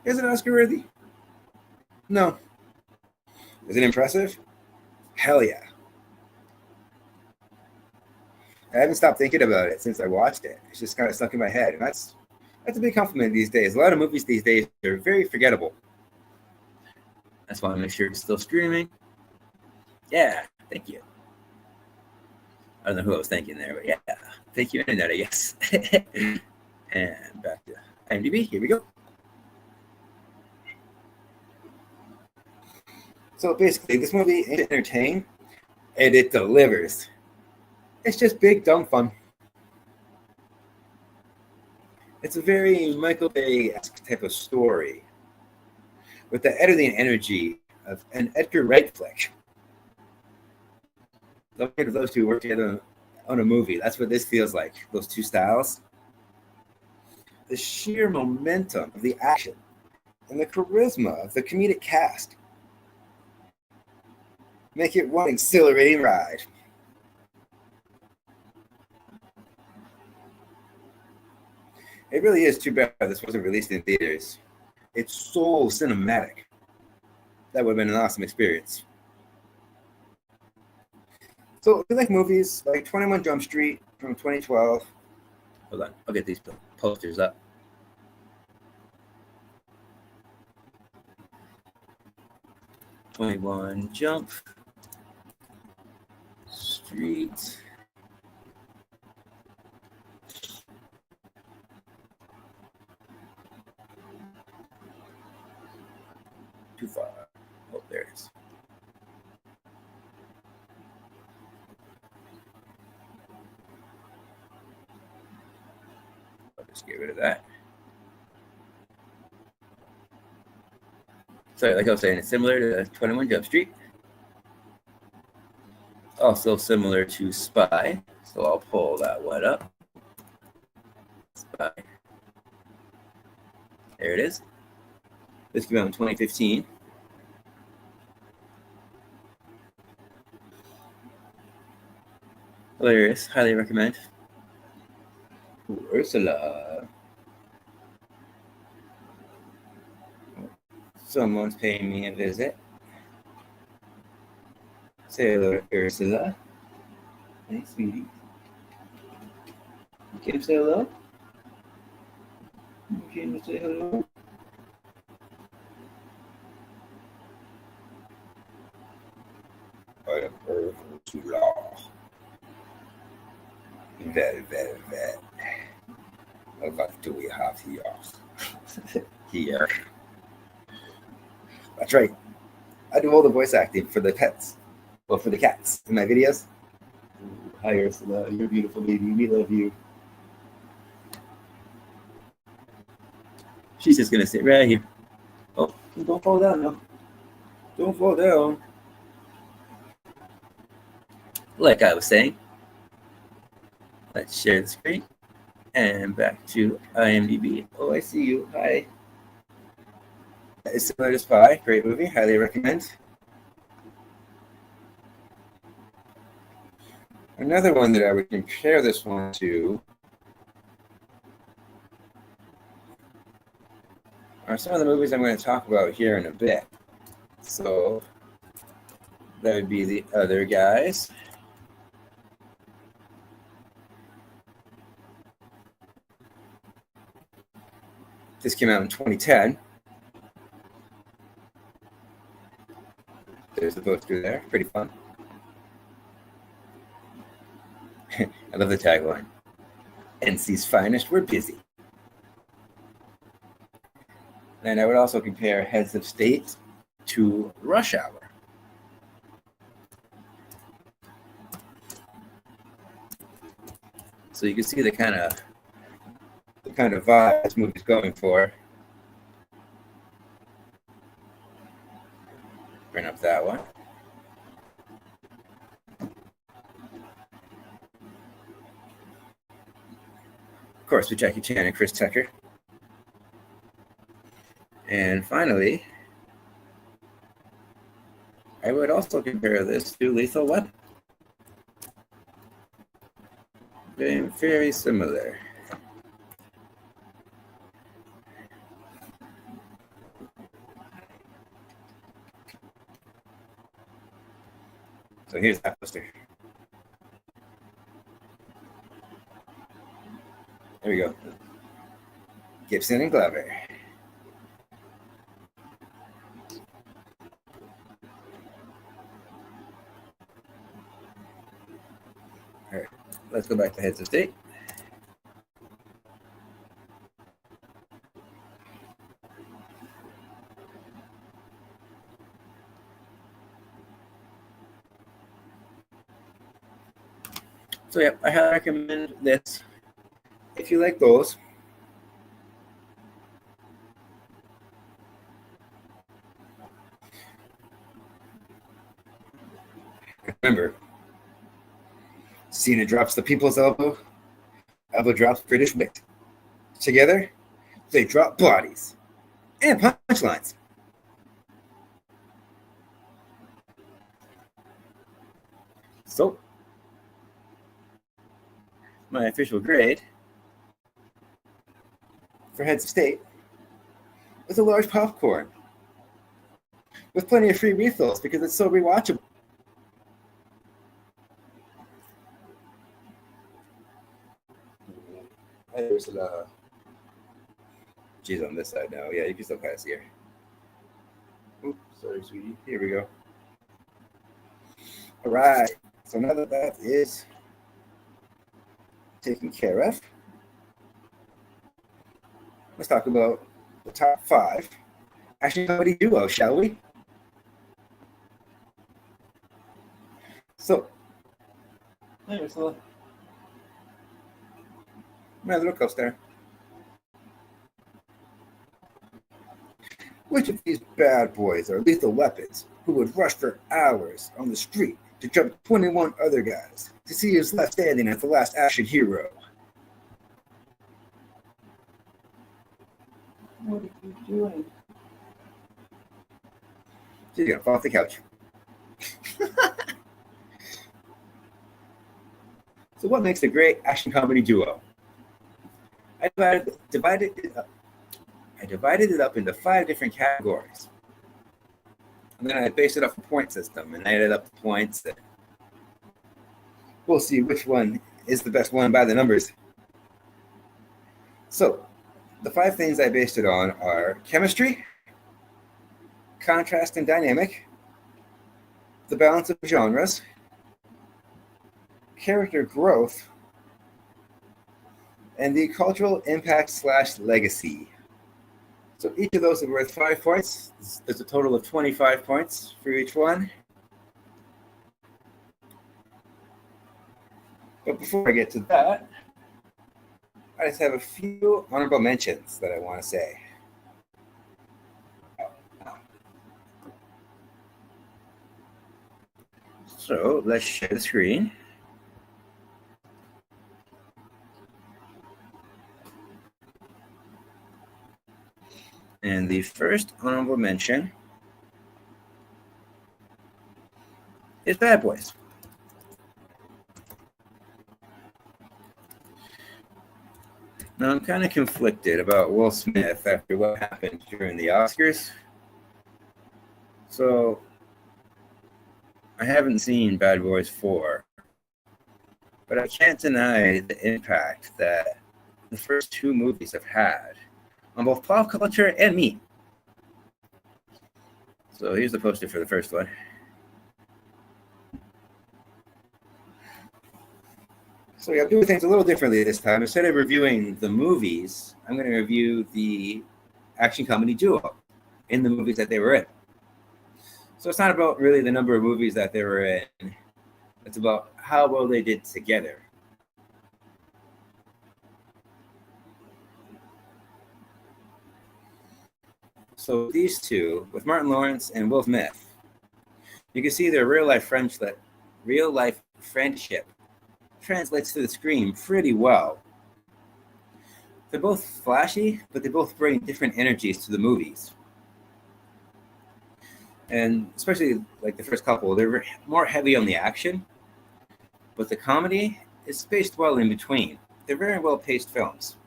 Speaker 1: Is it Oscar worthy? No. Is it impressive? Hell yeah. I haven't stopped thinking about it since I watched it. It's just kind of stuck in my head, and that's a big compliment these days. A lot of movies these days are very forgettable. That's why I make sure it's still streaming. Yeah, thank you. I don't know who I was thanking there, but yeah, thank you, Internet, I guess. And back to IMDb. Here we go. So basically, this movie ain't entertaining, and it delivers. It's just big, dumb fun. It's a very Michael Bay-esque type of story with the editing energy of an Edgar Wright flick. Look at those two work together on a movie. That's what this feels like, those two styles. The sheer momentum of the action and the charisma of the comedic cast make it one exhilarating ride. It really is too bad this wasn't released in theaters. It's so cinematic. That would have been an awesome experience. So if you like movies like 21 Jump Street from 2012, hold on, I'll get these posters up. "21 Jump Street." Too far. Oh, there it is. I'll just get rid of that. So, like I was saying, it's similar to 21 Jump Street. Also similar to Spy. So I'll pull that one up. Spy. There it is. This came out in 2015. Hilarious. Highly recommend. Ooh, Ursula. Someone's paying me a visit. Say hello to Ursula. Hey, sweetie. You came to say hello? You came to say hello? I am Ursula. Very, very, very. What do we have here? Here. That's right. I do all the voice acting for the pets. Well, for the cats in my videos. Hi, Ursula. You're a beautiful baby. We love you. She's just going to sit right here. Oh, don't fall down now. Don't fall down. Like I was saying, let's share the screen. And back to IMDb. Oh, I see you. Hi. It's similar to Spy. Great movie. Highly recommend. Another one that I would compare this one to are some of the movies I'm going to talk about here in a bit. So that would be The Other Guys. This came out in 2010. There's the poster there. Pretty fun. I love the tagline. NC's finest, we're busy. And I would also compare Heads of State to Rush Hour. So you can see the kind of vibe this movie's going for. Bring up that one. Of course, with Jackie Chan and Chris Tucker. And finally, I would also compare this to Lethal Weapon. Very, very similar. So here's that poster. There we go. Gibson and Glover. All right, let's go back to Heads of State. So yeah, I highly recommend this if you like those. Remember, Cena drops the people's elbow, elbow drops British wit. Together, they drop bodies and punchlines. So, my official grade for Heads of State is a large popcorn with plenty of free refills because it's so rewatchable. There's she's on this side now. Yeah, you can still kind of see her. Oops, sorry, sweetie. Here we go. All right. So now that is taken care of, let's talk about the top 5 action comedy duo, shall we? So, there's my little coaster. Which of these bad boys are lethal weapons who would rush for hours on the street to jump 21 other guys to see who's left standing as the last action hero? What are you doing? She's gonna fall off the couch. So what makes a great action comedy duo? I divided it up into 5 different categories. And then I based it off a point system, and I added up the points. And we'll see which one is the best one by the numbers. So, the 5 things I based it on are chemistry, contrast and dynamic, the balance of genres, character growth, and the cultural impact / legacy. So each of those are worth 5 points. There's a total of 25 points for each one. But before I get to that, I just have a few honorable mentions that I want to say. So let's share the screen. And the first honorable mention is Bad Boys. Now, I'm kind of conflicted about Will Smith after what happened during the Oscars. So, I haven't seen Bad Boys 4, but I can't deny the impact that the first 2 movies have had on both pop culture and me. So here's the poster for the first one. So yeah, I'm doing things a little differently this time. Instead of reviewing the movies, I'm going to review the action comedy duo in the movies that they were in. So it's not about really the number of movies that they were in. It's about how well they did together. So these two, with Martin Lawrence and Will Smith, you can see their real life friendship translates to the screen pretty well. They're both flashy, but they both bring different energies to the movies. And especially like the first couple, they're more heavy on the action, but the comedy is spaced well in between. They're very well paced films.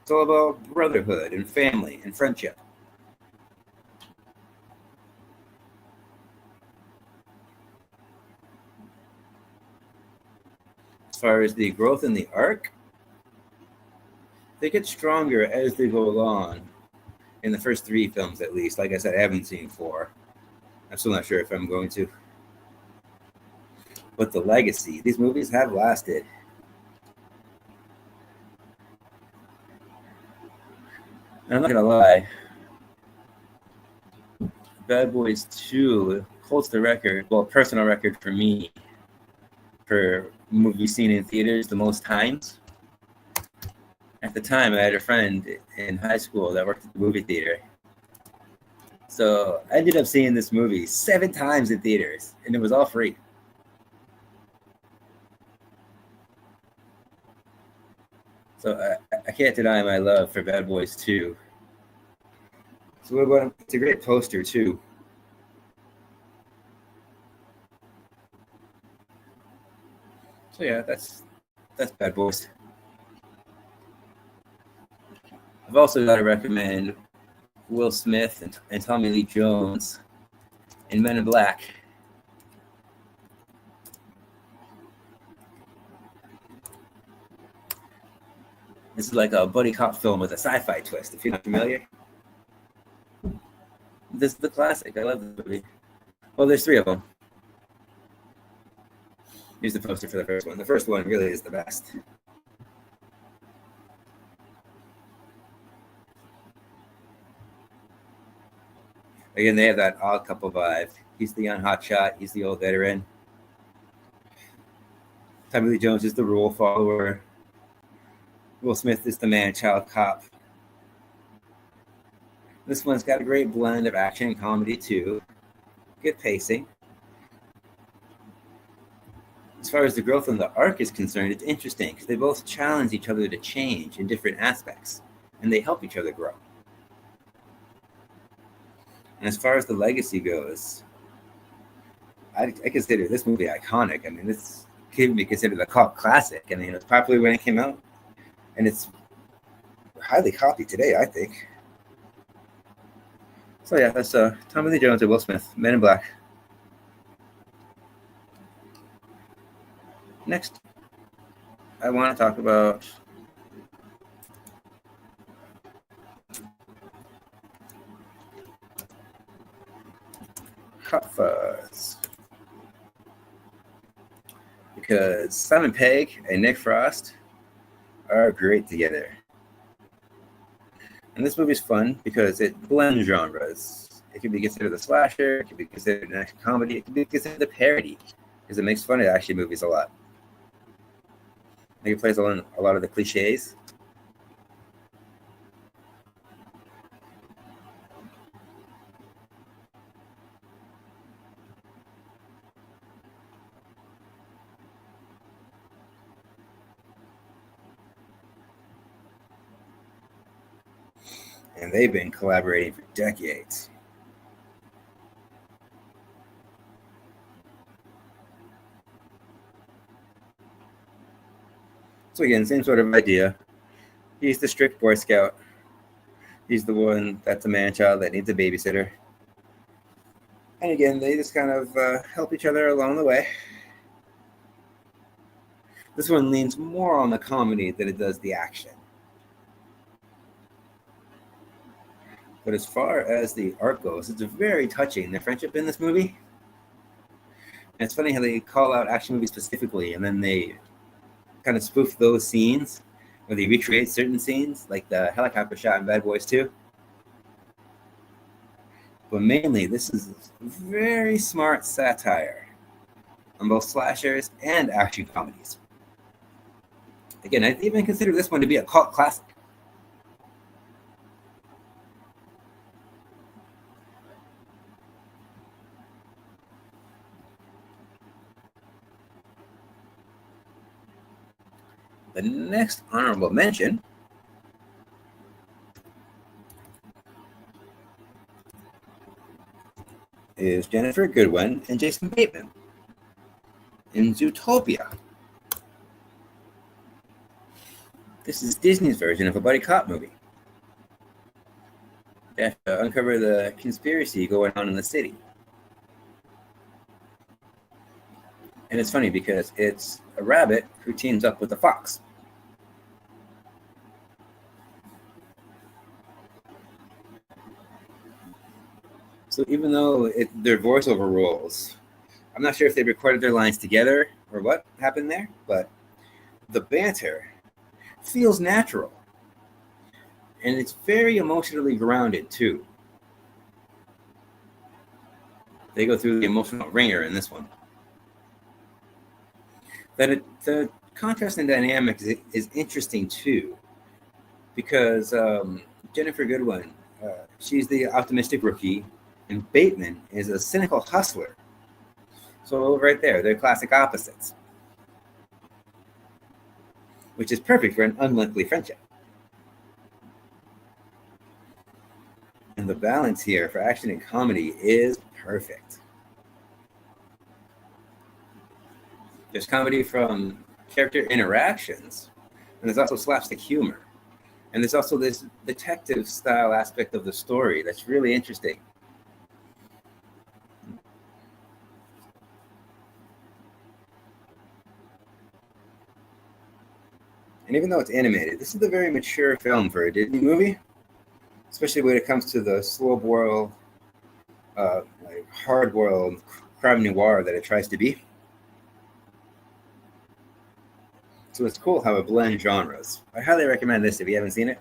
Speaker 1: It's all about brotherhood and family and friendship. As far as the growth in the arc, they get stronger as they go along. In the first three films, at least. Like I said, I haven't seen four. I'm still not sure if I'm going to. But the legacy, these movies have lasted. And I'm not gonna lie, Bad Boys 2 holds the record, well, personal record for me, for movies seen in theaters the most times. At the time, I had a friend in high school that worked at the movie theater. So I ended up seeing this movie 7 times in theaters, and it was all free. So I can't deny my love for Bad Boys 2. So what about, it's a great poster too. So yeah, that's Bad Boys. I've also got to recommend Will Smith and Tommy Lee Jones in Men in Black. This is like a buddy cop film with a sci-fi twist, if you're not familiar. This is the classic. I love this movie. Well, there's 3 of them. Here's the poster for the first one. The first one really is the best. Again, they have that odd couple vibe. He's the young hotshot. He's the old veteran. Tommy Lee Jones is the rule follower. Will Smith is the man-child cop. This one's got a great blend of action and comedy too. Good pacing. As far as the growth in the arc is concerned, it's interesting because they both challenge each other to change in different aspects, and they help each other grow. And as far as the legacy goes, I consider this movie iconic. I mean, this can be considered a cult classic. I mean, it was popular when it came out, and it's highly copied today, I think. So yeah, that's Tommy Lee Jones and Will Smith, Men in Black. Next, I want to talk about Hot Fuzz. Because Simon Pegg and Nick Frost are great together. And this movie's fun because it blends genres. It can be considered a slasher, it can be considered an action comedy, it can be considered a parody because it makes fun of action movies a lot. I think it plays on a lot of the cliches. And they've been collaborating for decades. So again, same sort of idea. He's the strict Boy Scout. He's the one that's a man-child that needs a babysitter. And again, they just kind of help each other along the way. This one leans more on the comedy than it does the action. But as far as the art goes, it's very touching, their friendship in this movie. And it's funny how they call out action movies specifically, and then they kind of spoof those scenes, or they recreate certain scenes, like the helicopter shot in Bad Boys 2. But mainly, this is very smart satire on both slashers and action comedies. Again, I'd even consider this one to be a cult classic. The next honorable mention is Jennifer Goodwin and Jason Bateman in Zootopia. This is Disney's version of a buddy cop movie. They have to uncover the conspiracy going on in the city. And it's funny because it's a rabbit who teams up with a fox. So even though they're voiceover roles, I'm not sure if they recorded their lines together or what happened there, but the banter feels natural. And it's very emotionally grounded too. They go through the emotional ringer in this one. The contrast and dynamic is interesting too, because Jennifer Goodwin, she's the optimistic rookie, and Bateman is a cynical hustler. So right there, they're classic opposites, which is perfect for an unlikely friendship. And the balance here for action and comedy is perfect. There's comedy from character interactions, and there's also slapstick humor. And there's also this detective style aspect of the story that's really interesting. And even though it's animated, this is a very mature film for a Disney movie, especially when it comes to the slow-boiled, hard-boiled crime noir that it tries to be. So it's cool how it blends genres. I highly recommend this if you haven't seen it.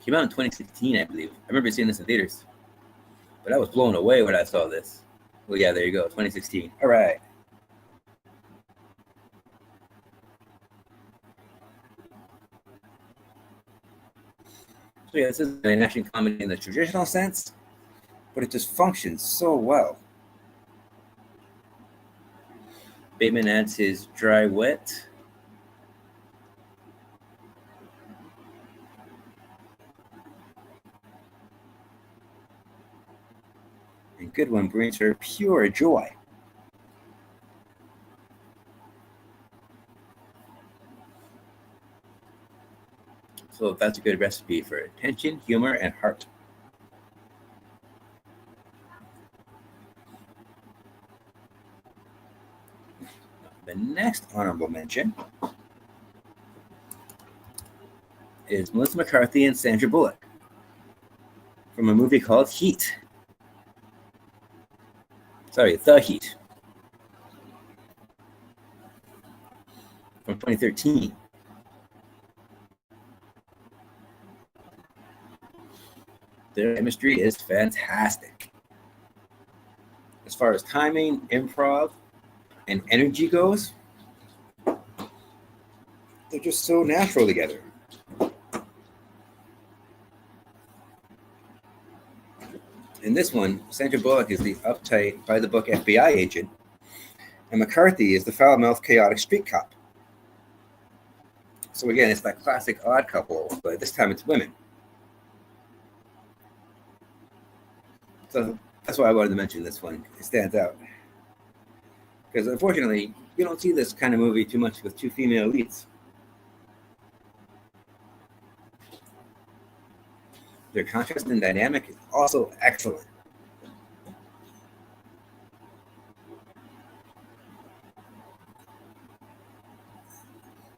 Speaker 1: It came out in 2016, I believe. I remember seeing this in theaters. But I was blown away when I saw this. Well, yeah, there you go, 2016. All right. So yeah, this is an action comedy in the traditional sense, but it just functions so well. Bateman adds his dry wet. And Goodwin brings her pure joy. So that's a good recipe for attention, humor, and heart. The next honorable mention is Melissa McCarthy and Sandra Bullock from a movie called Heat. Sorry, The Heat from 2013. Their chemistry is fantastic. As far as timing, improv, and energy goes, they're just so natural together. In this one, Sandra Bullock is the uptight, by-the-book FBI agent, and McCarthy is the foul-mouthed, chaotic street cop. So again, it's that classic odd couple, but this time it's women. So that's why I wanted to mention this one. It stands out. Because unfortunately, you don't see this kind of movie too much with two female leads. Their contrast and dynamic is also excellent.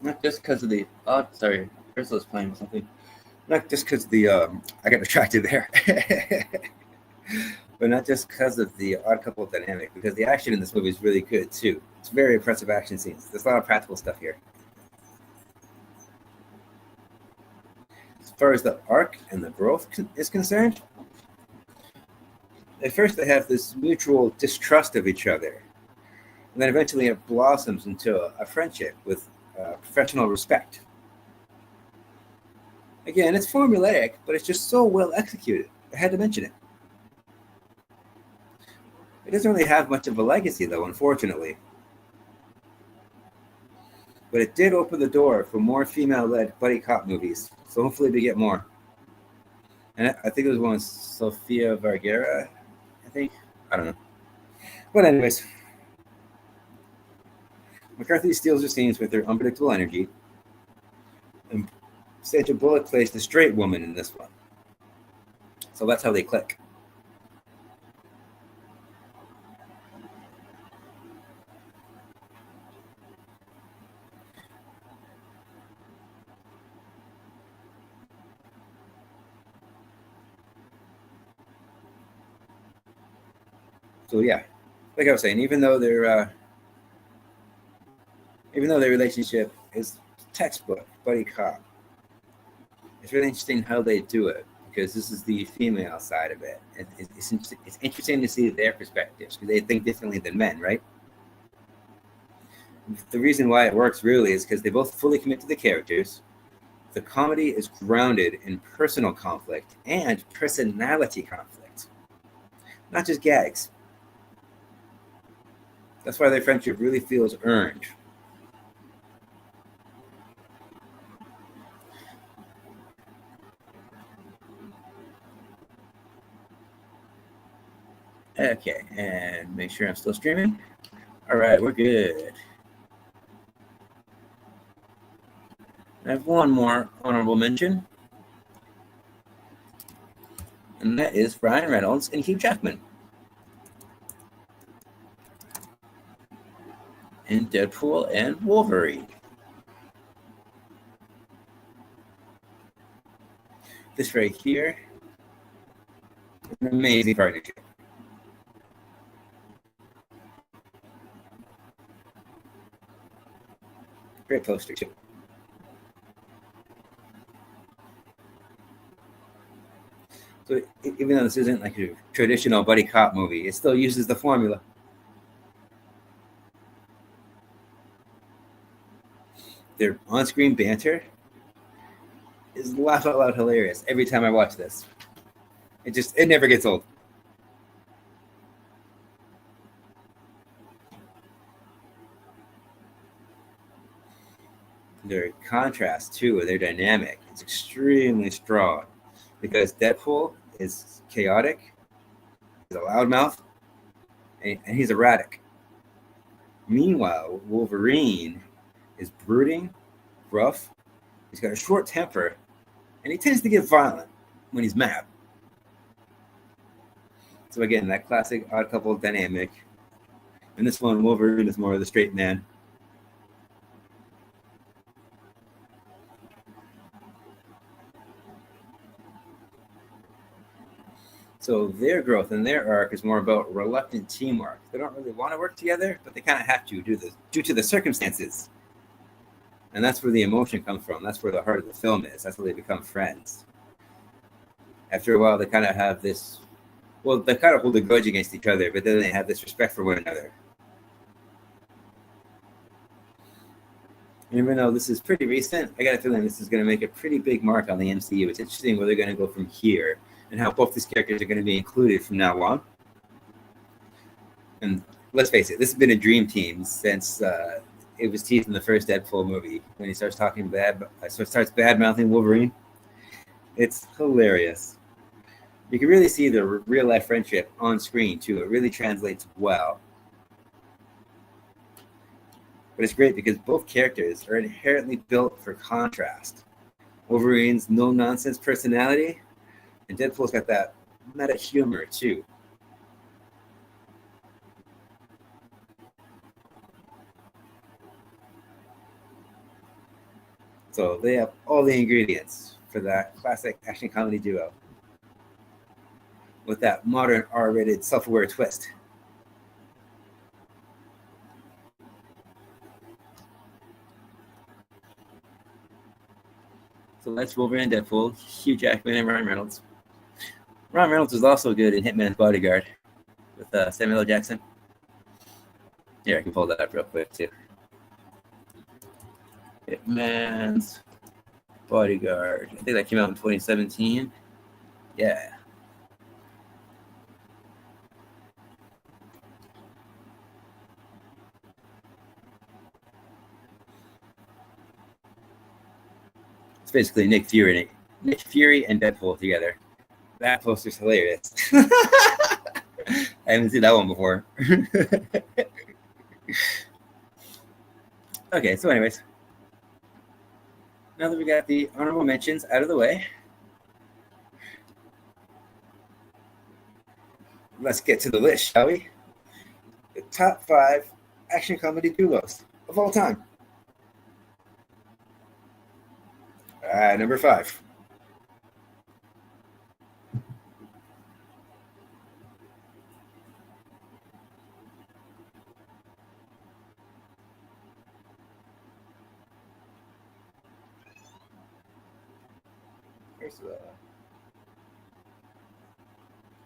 Speaker 1: Not just because of the sorry, Ursula's playing something. Not just because the I got distracted there, but not just because of the odd couple dynamic. Because the action in this movie is really good too. It's very impressive action scenes. There's a lot of practical stuff here. As far as the arc and the growth is concerned, at first they have this mutual distrust of each other, and then eventually it blossoms into a friendship with professional respect. Again, it's formulaic, but it's just so well executed. I had to mention it. It doesn't really have much of a legacy, though, unfortunately. But it did open the door for more female-led buddy cop movies. So hopefully we get more. And I think it was one with Sofia Vergara, I think. I don't know. But anyways, McCarthy steals her scenes with her unpredictable energy. And Sandra Bullock plays the straight woman in this one. So that's how they click. So yeah, like I was saying, even though their relationship is textbook buddy cop, it's really interesting how they do it because this is the female side of it. It's interesting to see their perspectives because they think differently than men, right? The reason why it works really is because they both fully commit to the characters. The comedy is grounded in personal conflict and personality conflict, not just gags. That's why their friendship really feels earned. Okay, and make sure I'm still streaming. All right, we're good. I have one more honorable mention, and that is Ryan Reynolds and Hugh Jackman in Deadpool and Wolverine. This right here is an amazing partnership. Great poster, too. So even though this isn't like a traditional buddy cop movie, it still uses the formula. Their on-screen banter is laugh out loud hilarious every time I watch this. It never gets old. Their contrast too, their dynamic is extremely strong because Deadpool is chaotic, he's a loudmouth, and he's erratic. Meanwhile, Wolverine is brooding, rough, he's got a short temper, and he tends to get violent when he's mad. So again, that classic odd couple dynamic. And this one, Wolverine is more of the straight man. So their growth and their arc is more about reluctant teamwork. They don't really want to work together, but they kind of have to due to the circumstances. And that's where the emotion comes from. That's where the heart of the film is. That's where they become friends. After a while, they kind of have this. Well, they kind of hold a grudge against each other, but then they have this respect for one another. And even though this is pretty recent, I got a feeling this is going to make a pretty big mark on the MCU. It's interesting where they're going to go from here and how both these characters are going to be included from now on. And let's face it, this has been a dream team since it was teased in the first Deadpool movie when he starts bad mouthing Wolverine. It's hilarious. You can really see the real life friendship on screen too. It really translates well. But it's great because both characters are inherently built for contrast. Wolverine's no-nonsense personality, and Deadpool's got that meta humor too. So they have all the ingredients for that classic action comedy duo with that modern R-rated self-aware twist. So that's Wolverine and Deadpool, Hugh Jackman and Ryan Reynolds. Ryan Reynolds was also good in Hitman's Bodyguard with Samuel L. Jackson. Here, I can pull that up real quick too. Hitman's Bodyguard. I think that came out in 2017. Yeah. It's basically Nick Fury and Deadpool together. That poster's hilarious. I haven't seen that one before. Okay, so anyways, now that we got the honorable mentions out of the way, let's get to the list, shall we? The top 5 action comedy duos of all time. Number 5.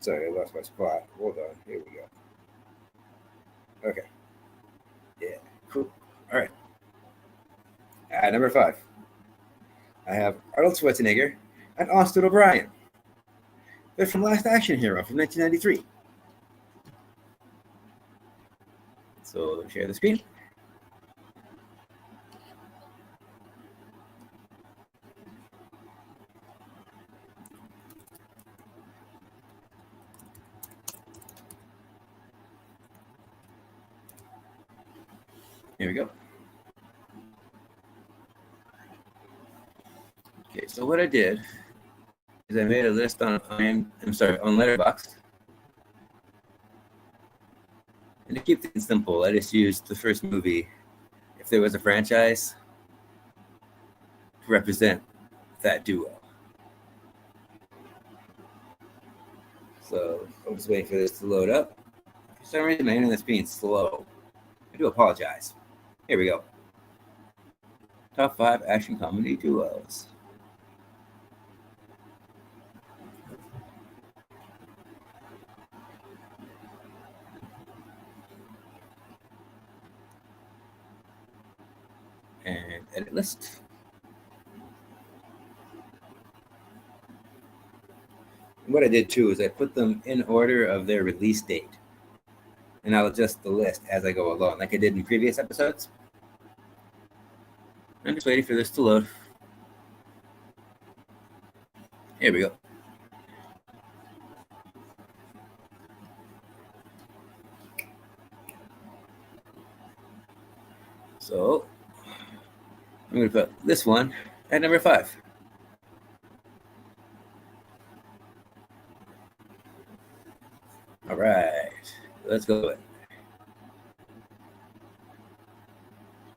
Speaker 1: Sorry, I lost my spot. Hold on. Here we go. Okay. Yeah. Cool. All right. Number 5. I have Arnold Schwarzenegger and Austin O'Brien. They're from Last Action Hero from 1993. So let me share the screen. Here we go. Okay, so what I did is I made a list on Letterboxd. And to keep things simple, I just used the first movie, if there was a franchise, to represent that duo. So I'm just waiting for this to load up. For some reason, my internet's being slow. I do apologize. Here we go. Top 5 action comedy duos. And edit list. What I did too is I put them in order of their release date. And I'll adjust the list as I go along, like I did in previous episodes. I'm just waiting for this to load. Here we go. So I'm going to put this one at number 5. All right, let's go with it.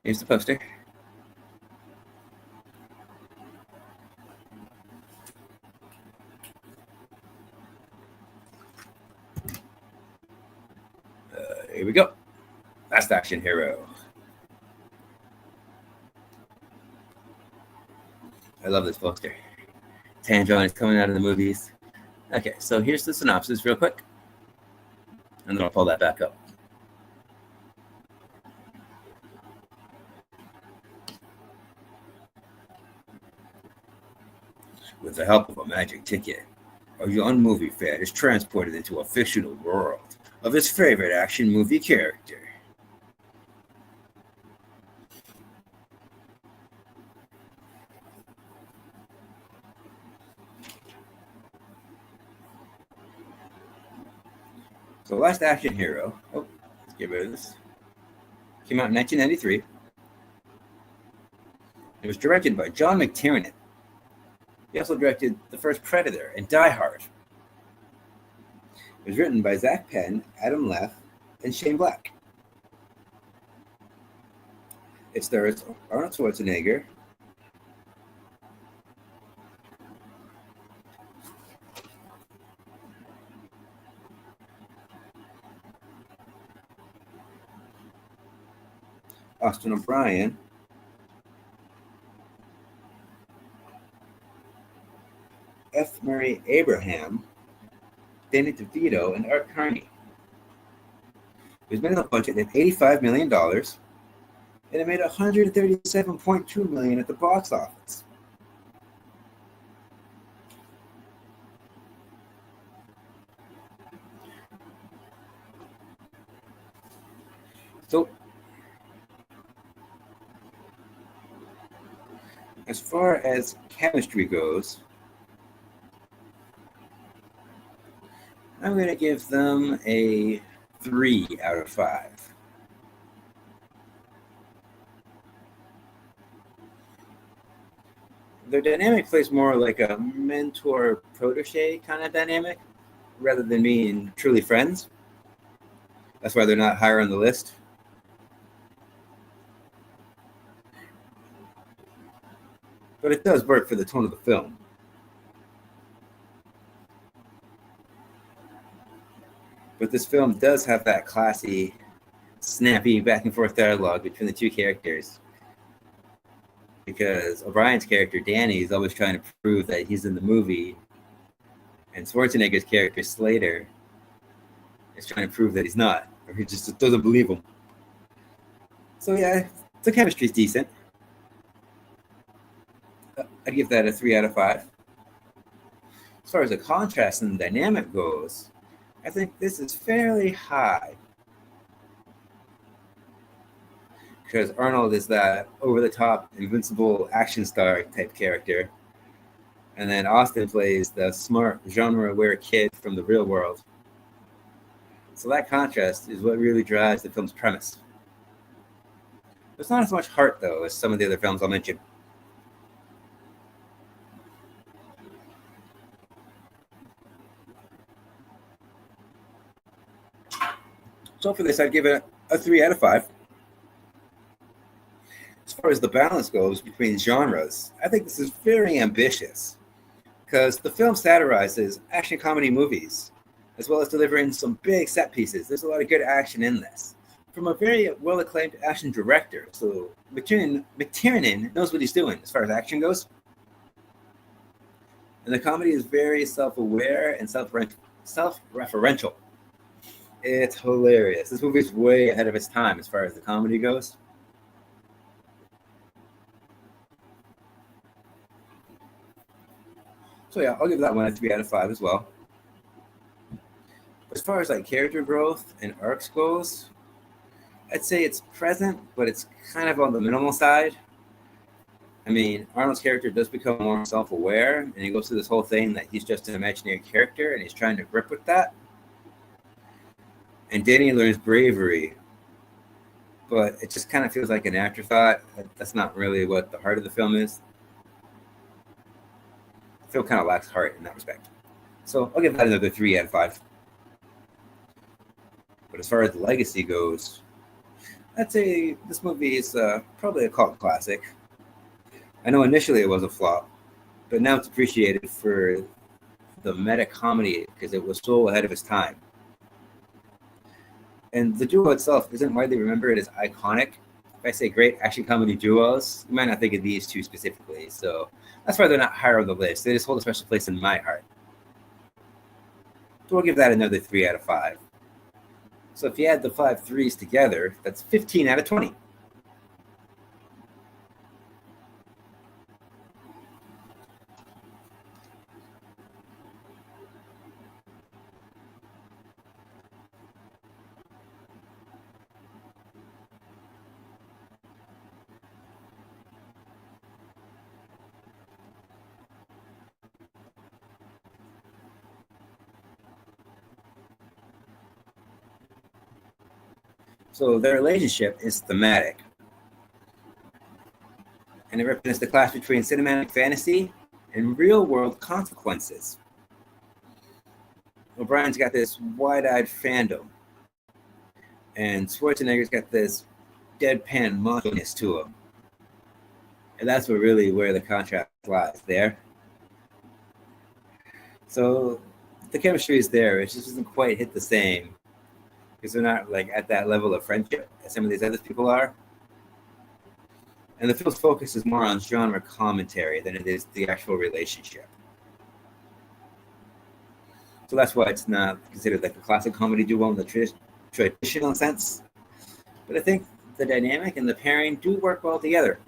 Speaker 1: Here's the poster. Here we go. Last Action Hero. I love this poster. Tandron is coming out of the movies. Okay, so here's the synopsis real quick. And then I'll pull that back up. With the help of a magic ticket, a young movie fan is transported into a fictional world of his favorite action movie character. So Last Action Hero, let's get rid of this, came out in 1993. It was directed by John McTiernan. He also directed the first Predator and Die Hard. It was written by Zach Penn, Adam Leff, and Shane Black. It stars Arnold Schwarzenegger, Austin O'Brien, F. Murray Abraham, Danny DeVito, and Art Carney. It was made on a budget of $85 million, and it made $137.2 million at the box office. So As far as chemistry goes, I'm going to give them a 3 out of 5. Their dynamic plays more like a mentor protege kind of dynamic rather than being truly friends. That's why they're not higher on the list. But it does work for the tone of the film. But this film does have that classy, snappy back and forth dialogue between the two characters. Because O'Brien's character, Danny, is always trying to prove that he's in the movie. And Schwarzenegger's character, Slater, is trying to prove that he's not. Or he just doesn't believe him. So yeah, the chemistry's decent. I'd give that a 3 out of 5. As far as the contrast and the dynamic goes, I think this is fairly high. Because Arnold is that over-the-top, invincible action star type character. And then Austin plays the smart, genre-aware kid from the real world. So that contrast is what really drives the film's premise. There's not as much heart, though, as some of the other films I'll mention. So for this, I'd give it a 3 out of 5. As far as the balance goes between genres, I think this is very ambitious because the film satirizes action comedy movies as well as delivering some big set pieces. There's a lot of good action in this from a very well-acclaimed action director. So McTiernan knows what he's doing as far as action goes. And the comedy is very self-aware and self-referential. It's hilarious. This movie's way ahead of its time as far as the comedy goes. So yeah, I'll give that one a 3 out of 5 as well. As far as like character growth and arcs goes, I'd say it's present, but it's kind of on the minimal side. I mean, Arnold's character does become more self-aware, and he goes through this whole thing that he's just an imaginary character, and he's trying to grip with that. And Danny learns bravery, but it just kind of feels like an afterthought. That's not really what the heart of the film is. The film kind of lacks heart in that respect. So I'll give that another 3 out of 5. But as far as the legacy goes, I'd say this movie is probably a cult classic. I know initially it was a flop, but now it's appreciated for the meta comedy because it was so ahead of its time. And the duo itself isn't widely remembered as iconic. If I say great action comedy duos, you might not think of these two specifically. So that's why they're not higher on the list. They just hold a special place in my heart. So we'll give that another 3 out of 5. So if you add the 5 threes together, that's 15 out of 20. So their relationship is thematic. And it represents the clash between cinematic fantasy and real-world consequences. O'Brien's got this wide-eyed fandom, and Schwarzenegger's got this deadpan macho-ness to him. And that's where the contrast lies there. So the chemistry is there. It just doesn't quite hit the same because they're not like at that level of friendship as some of these other people are. And the film's focus is more on genre commentary than it is the actual relationship. So that's why it's not considered like a classic comedy duo in the traditional sense. But I think the dynamic and the pairing do work well together.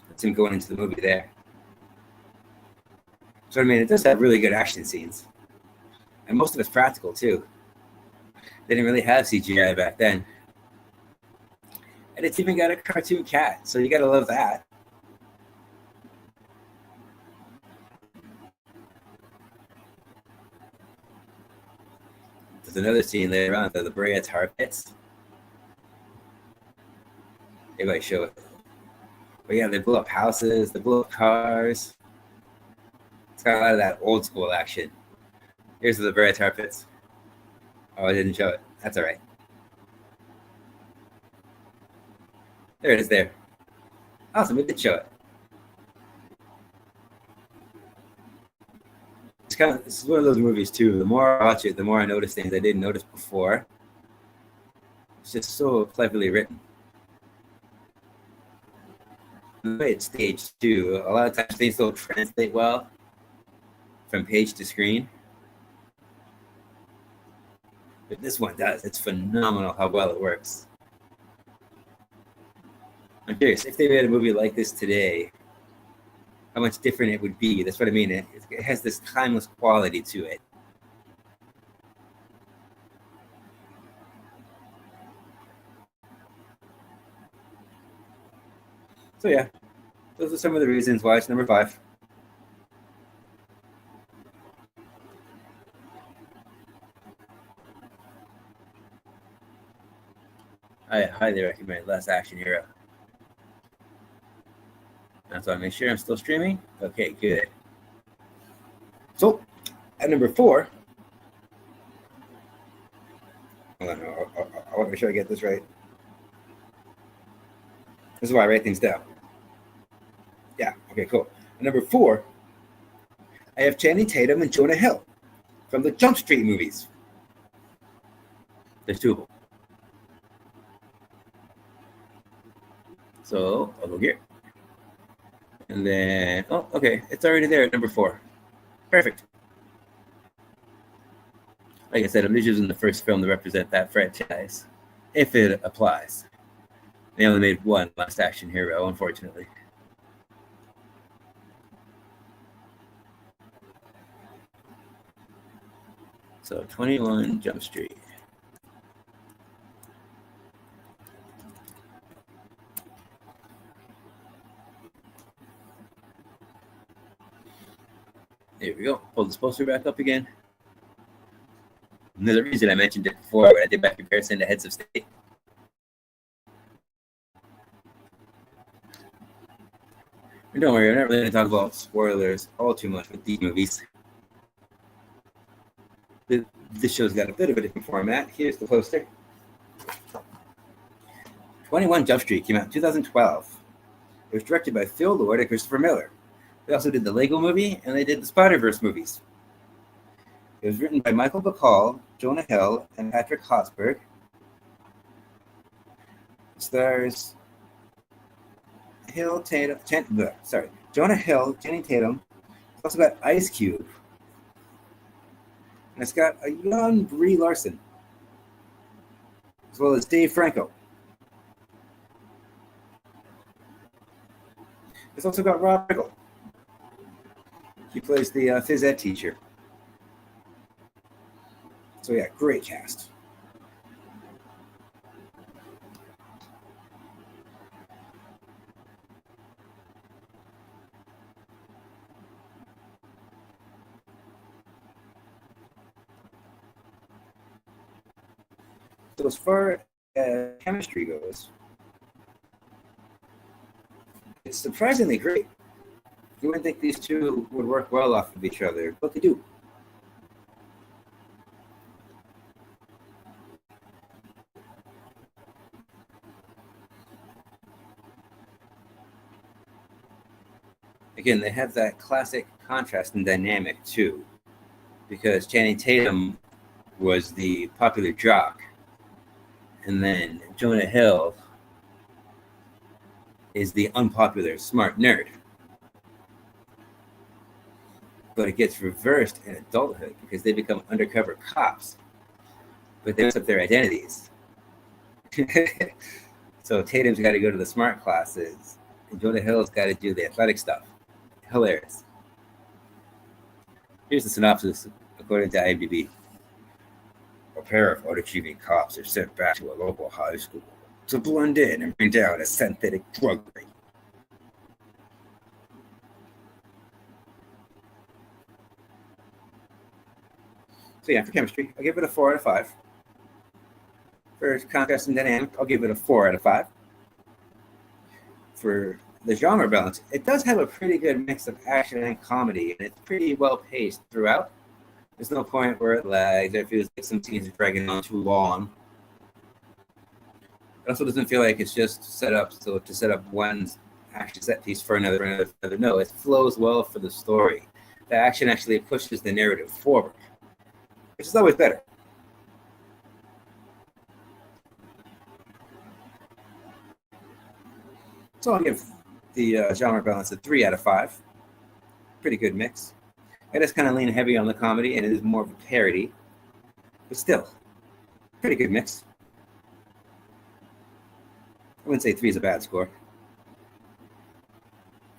Speaker 1: That's him going into the movie there. So I mean, it does have really good action scenes, and most of it's practical too. They didn't really have CGI back then, and it's even got a cartoon cat, so you gotta love that. There's another scene later on, the Brea tar pits. Maybe I show it. But yeah, they blow up houses, they blow up cars. It's got a lot of that old school action. Here's the Brea tar pits. Oh, I didn't show it. That's all right. There it is there. Awesome, we did show it. This is one of those movies too. The more I watch it, the more I notice things I didn't notice before. It's just so cleverly written. The way it's staged too. A lot of times things don't translate well from page to screen. But this one does. It's phenomenal how well it works. I'm curious, if they made a movie like this today, how much different it would be. That's what I mean. It has this timeless quality to it. So yeah, those are some of the reasons why it's number 5. I highly recommend Last Action Hero. That's why I make sure I'm still streaming. Okay, good. So, at number 4, hold on, I want to make sure I get this right. This is why I write things down. Yeah, okay, cool. At number 4, I have Channing Tatum and Jonah Hill from the Jump Street movies. There's 2 of them. So, I'll go here. And then, oh, okay, it's already there at number 4. Perfect. Like I said, I'm just using the first film to represent that franchise, if it applies. They only made one Last Action Hero, unfortunately. So 21 Jump Street. There we go. Pull this poster back up again. And there's a reason I mentioned it before when I did my comparison to Heads of State. And don't worry, I'm not really going to talk about spoilers all too much with these movies. This show's got a bit of a different format. Here's the poster. 21 Jump Street came out in 2012. It was directed by Phil Lord and Christopher Miller. They also did the Lego movie, and they did the Spider-Verse movies. It was written by Michael Bacall, Jonah Hill, and Patrick Hosberg. It stars Jonah Hill, Channing Tatum. It's also got Ice Cube. And it's got a young Brie Larson, as well as Dave Franco. It's also got Rob Riggle. He plays the phys ed teacher. So yeah, great cast. So as far as chemistry goes, it's surprisingly great. You wouldn't think these two would work well off of each other, but they do. Again, they have that classic contrast and dynamic too, because Channing Tatum was the popular jock, and then Jonah Hill is the unpopular smart nerd. But it gets reversed in adulthood because they become undercover cops, but they mess up their identities. So Tatum's got to go to the smart classes, and Jonah Hill's got to do the athletic stuff. Hilarious. Here's the synopsis according to IMDb. A pair of unachieving cops are sent back to a local high school to blend in and bring down a synthetic drug ring. So yeah, for chemistry, I'll give it a 4 out of 5. For contrast and dynamic, I'll give it a 4 out of 5. For the genre balance, it does have a pretty good mix of action and comedy, and it's pretty well paced throughout. There's no point where it lags or it feels like some scenes are dragging on too long. It also doesn't feel like it's just set up so to set up one action set piece for another. No, it flows well for the story. The action actually pushes the narrative forward, which is always better. So I'll give the genre balance a 3 out of 5. Pretty good mix. It is kind of lean heavy on the comedy, and it is more of a parody, but still, pretty good mix. I wouldn't say 3 is a bad score.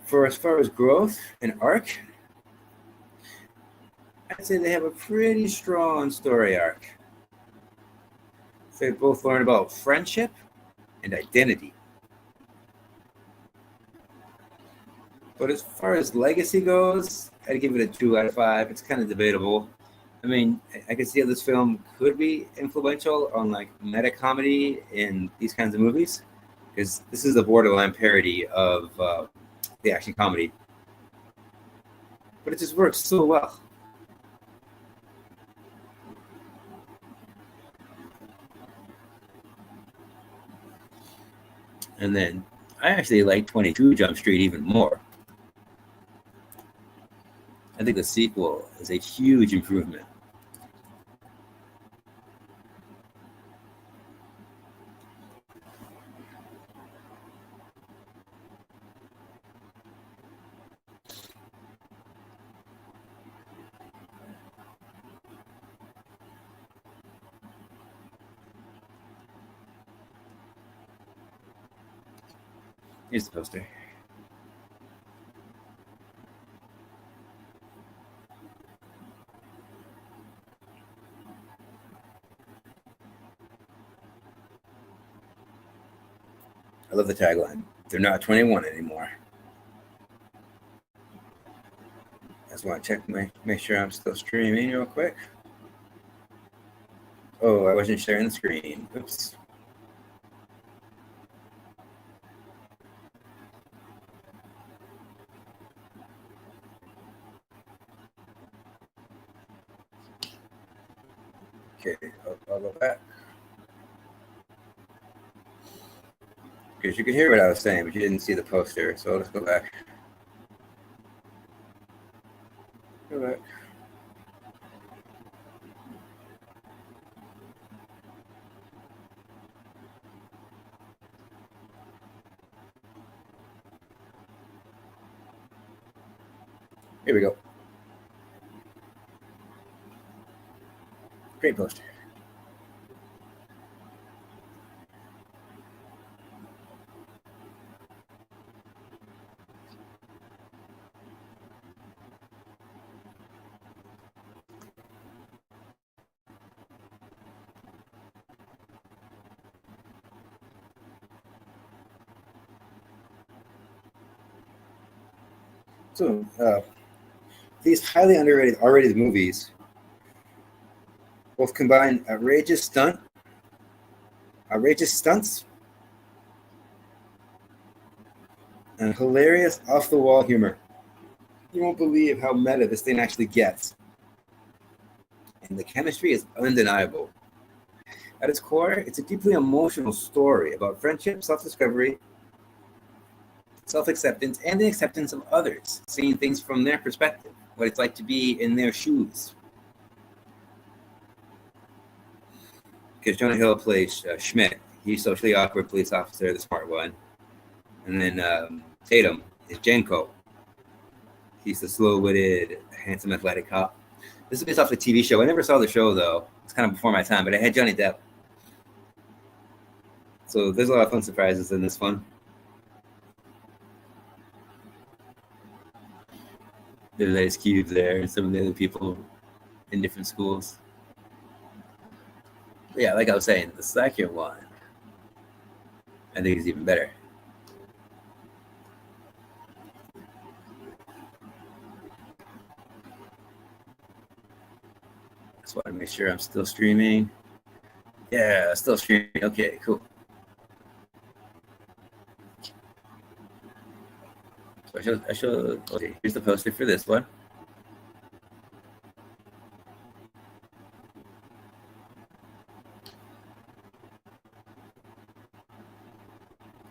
Speaker 1: For as far as growth and arc, I'd say they have a pretty strong story arc. They both learn about friendship and identity. But as far as legacy goes, I'd give it a 2 out of 5. It's kind of debatable. I mean, I could see how this film could be influential on like meta comedy in these kinds of movies, because this is a borderline parody of the action comedy. But it just works so well. And then I actually like 22 Jump Street even more. I think the sequel is a huge improvement. Here's the poster. I love the tagline. They're not 21 anymore. I just want to check make sure I'm still streaming real quick. Oh, I wasn't sharing the screen. Oops. Okay, I'll go back. Because you could hear what I was saying, but you didn't see the poster, so let's go back. Go back. Here we go. Great poster. So, these highly underrated R-rated movies both combine outrageous stunts, and hilarious off-the-wall humor. You won't believe how meta this thing actually gets. And the chemistry is undeniable. At its core, it's a deeply emotional story about friendship, self-discovery, self-acceptance, and the acceptance of others, seeing things from their perspective, what it's like to be in their shoes. Because Jonah Hill plays Schmidt. He's socially awkward police officer, the smart one. And then Tatum is Jenko. He's the slow-witted, handsome, athletic cop. This is based off a TV show. I never saw the show, though. It's kind of before my time, but I had Johnny Depp. So there's a lot of fun surprises in this one. There's Ice Cube there and some of the other people in different schools. But yeah, like I was saying, the second one, I think is even better. Just want to make sure I'm still streaming. Yeah, still streaming. Okay, cool. So I should. Okay, here's the poster for this one.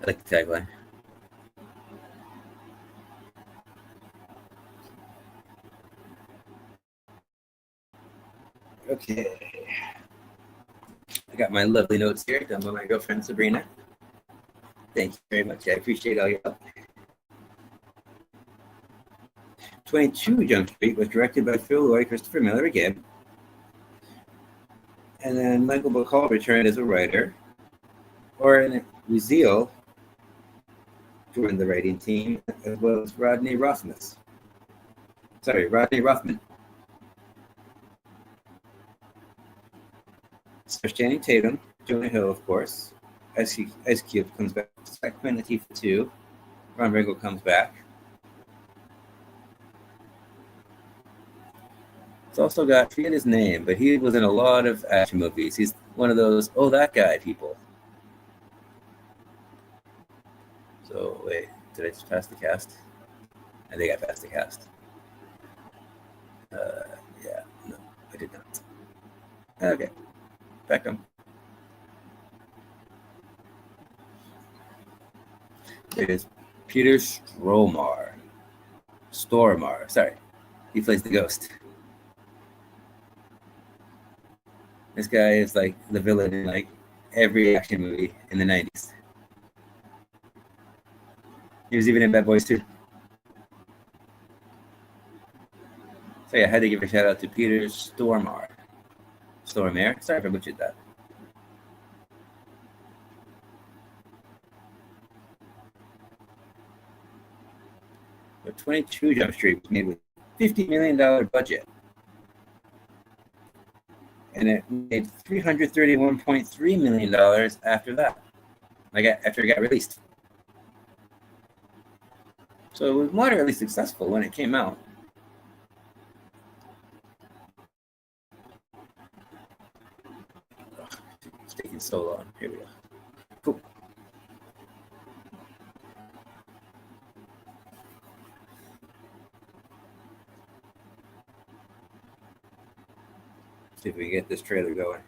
Speaker 1: I like the tagline. Okay. I got my lovely notes here done by my girlfriend Sabrina. Thank you very much. I appreciate all your help. 22 Jump Street was directed by Phil Lord, Christopher Miller again. And then Michael Bacall returned as a writer. Oren Uziel joined the writing team, as well as Rodney Rothman. Stars Channing Tatum, Jonah Hill, of course. Ice Cube comes back. Queen Latifah 2. Ron Ringo comes back. It's also got, I forget his name, but he was in a lot of action movies. He's one of those, oh, that guy people. So, wait, did I just pass the cast? I think I passed the cast. Yeah, no, I did not. Okay, back on. There's Peter Stormare, sorry. He plays the ghost. This guy is like the villain in like every action movie in the 90s. He was even in Bad Boys 2. So yeah, I had to give a shout out to Peter Stormare. Sorry if I butchered that. The 22 Jump Street was made with $50 million budget. And it made $331.3 million after that, after it got released. So it was moderately successful when it came out. It's taking so long. Here we go. Cool. See if we can get this trailer going.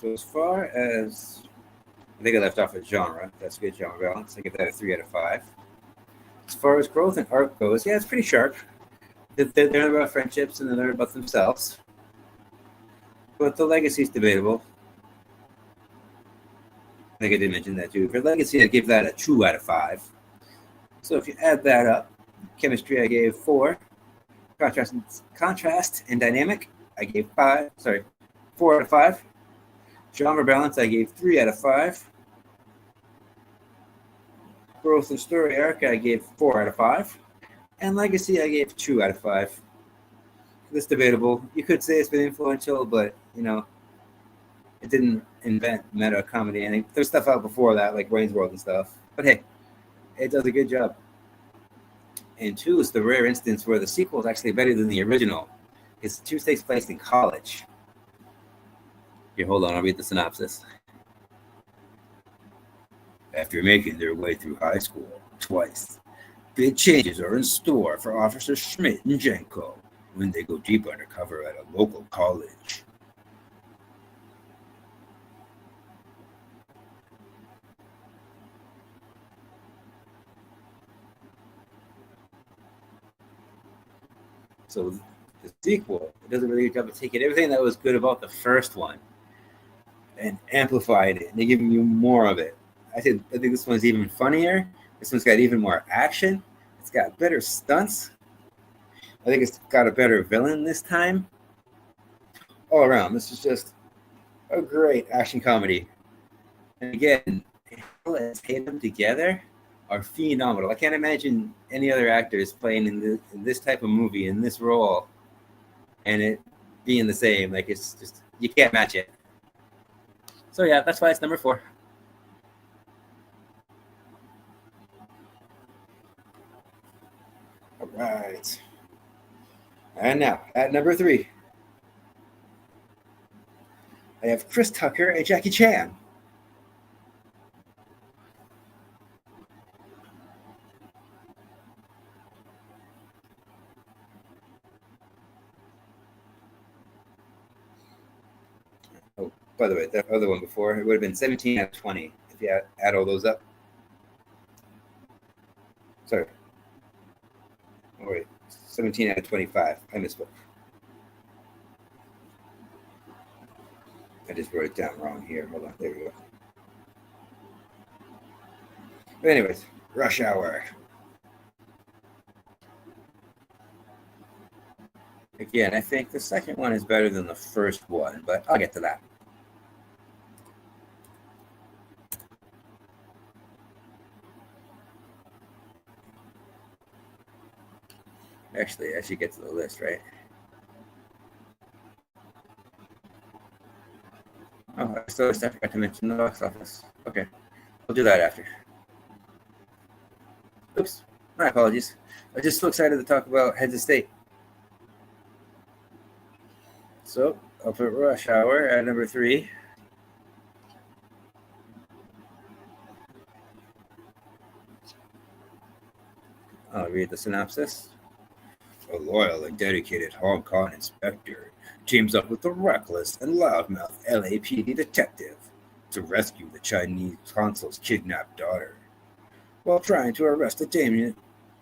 Speaker 1: So as far as, I think I left off with genre. That's a good genre balance. I give that a 3 out of 5. As far as growth and arc goes, yeah, it's pretty sharp. They're about friendships and then they're about themselves. But the legacy is debatable. I think I did mention that too. For legacy, I give that a 2 out of 5. So if you add that up, chemistry I gave 4. Contrast and dynamic, I gave 4 out of 5. Genre balance, I gave 3 out of 5. Growth and story arc, I gave 4 out of 5. And legacy, I gave 2 out of 5. It's debatable. You could say it's been influential, but, you know, it didn't invent meta comedy. And there's stuff out before that, like Wayne's World and stuff. But hey, it does a good job. And 2 is the rare instance where the sequel is actually better than the original. It's 2 takes place in college. Here, hold on, I'll read the synopsis. After making their way through high school twice, big changes are in store for Officer Schmidt and Jenko when they go deep undercover at a local college. So the sequel, it doesn't really get to take it everything that was good about the first one and amplified it. And they give you more of it. I think this one's even funnier. This one's got even more action. It's got better stunts. I think it's got a better villain this time. All around, this is just a great action comedy. And again, Hill and Tatum together are phenomenal. I can't imagine any other actors playing in this type of movie in this role, and it being the same. Like, it's just, you can't match it. So yeah, that's why it's number 4. All right. And now, at number 3, I have Chris Tucker and Jackie Chan. Oh, by the way, the other one before, it would have been 17 out of 20 if you add all those up. Sorry. Oh, wait. 17 out of 25. I misspoke. I just wrote it down wrong here. Hold on. There we go. But anyways, Rush Hour. Again, I think the second one is better than the first one, but I'll get to that. Actually, I should get to the list, right? Oh, I forgot to mention the box office. Okay, we'll do that after. Oops, my apologies. I'm just so excited to talk about Heads of State. So I'll put Rush Hour at number 3. I'll read the synopsis. A loyal and dedicated Hong Kong inspector teams up with a reckless and loudmouth LAPD detective to rescue the Chinese consul's kidnapped daughter, while trying to arrest a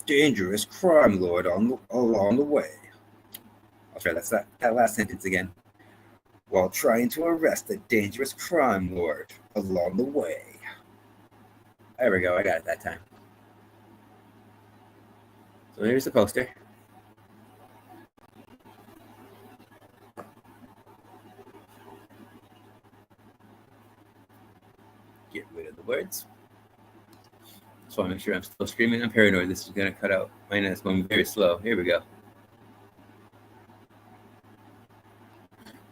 Speaker 1: dangerous crime lord along the way. I'll try that last sentence again. While trying to arrest a dangerous crime lord along the way. There we go, I got it that time. So here's the poster. Get rid of the words. Just want to make sure I'm still screaming. I'm paranoid this is going to cut out. My internet's going very slow. Here we go.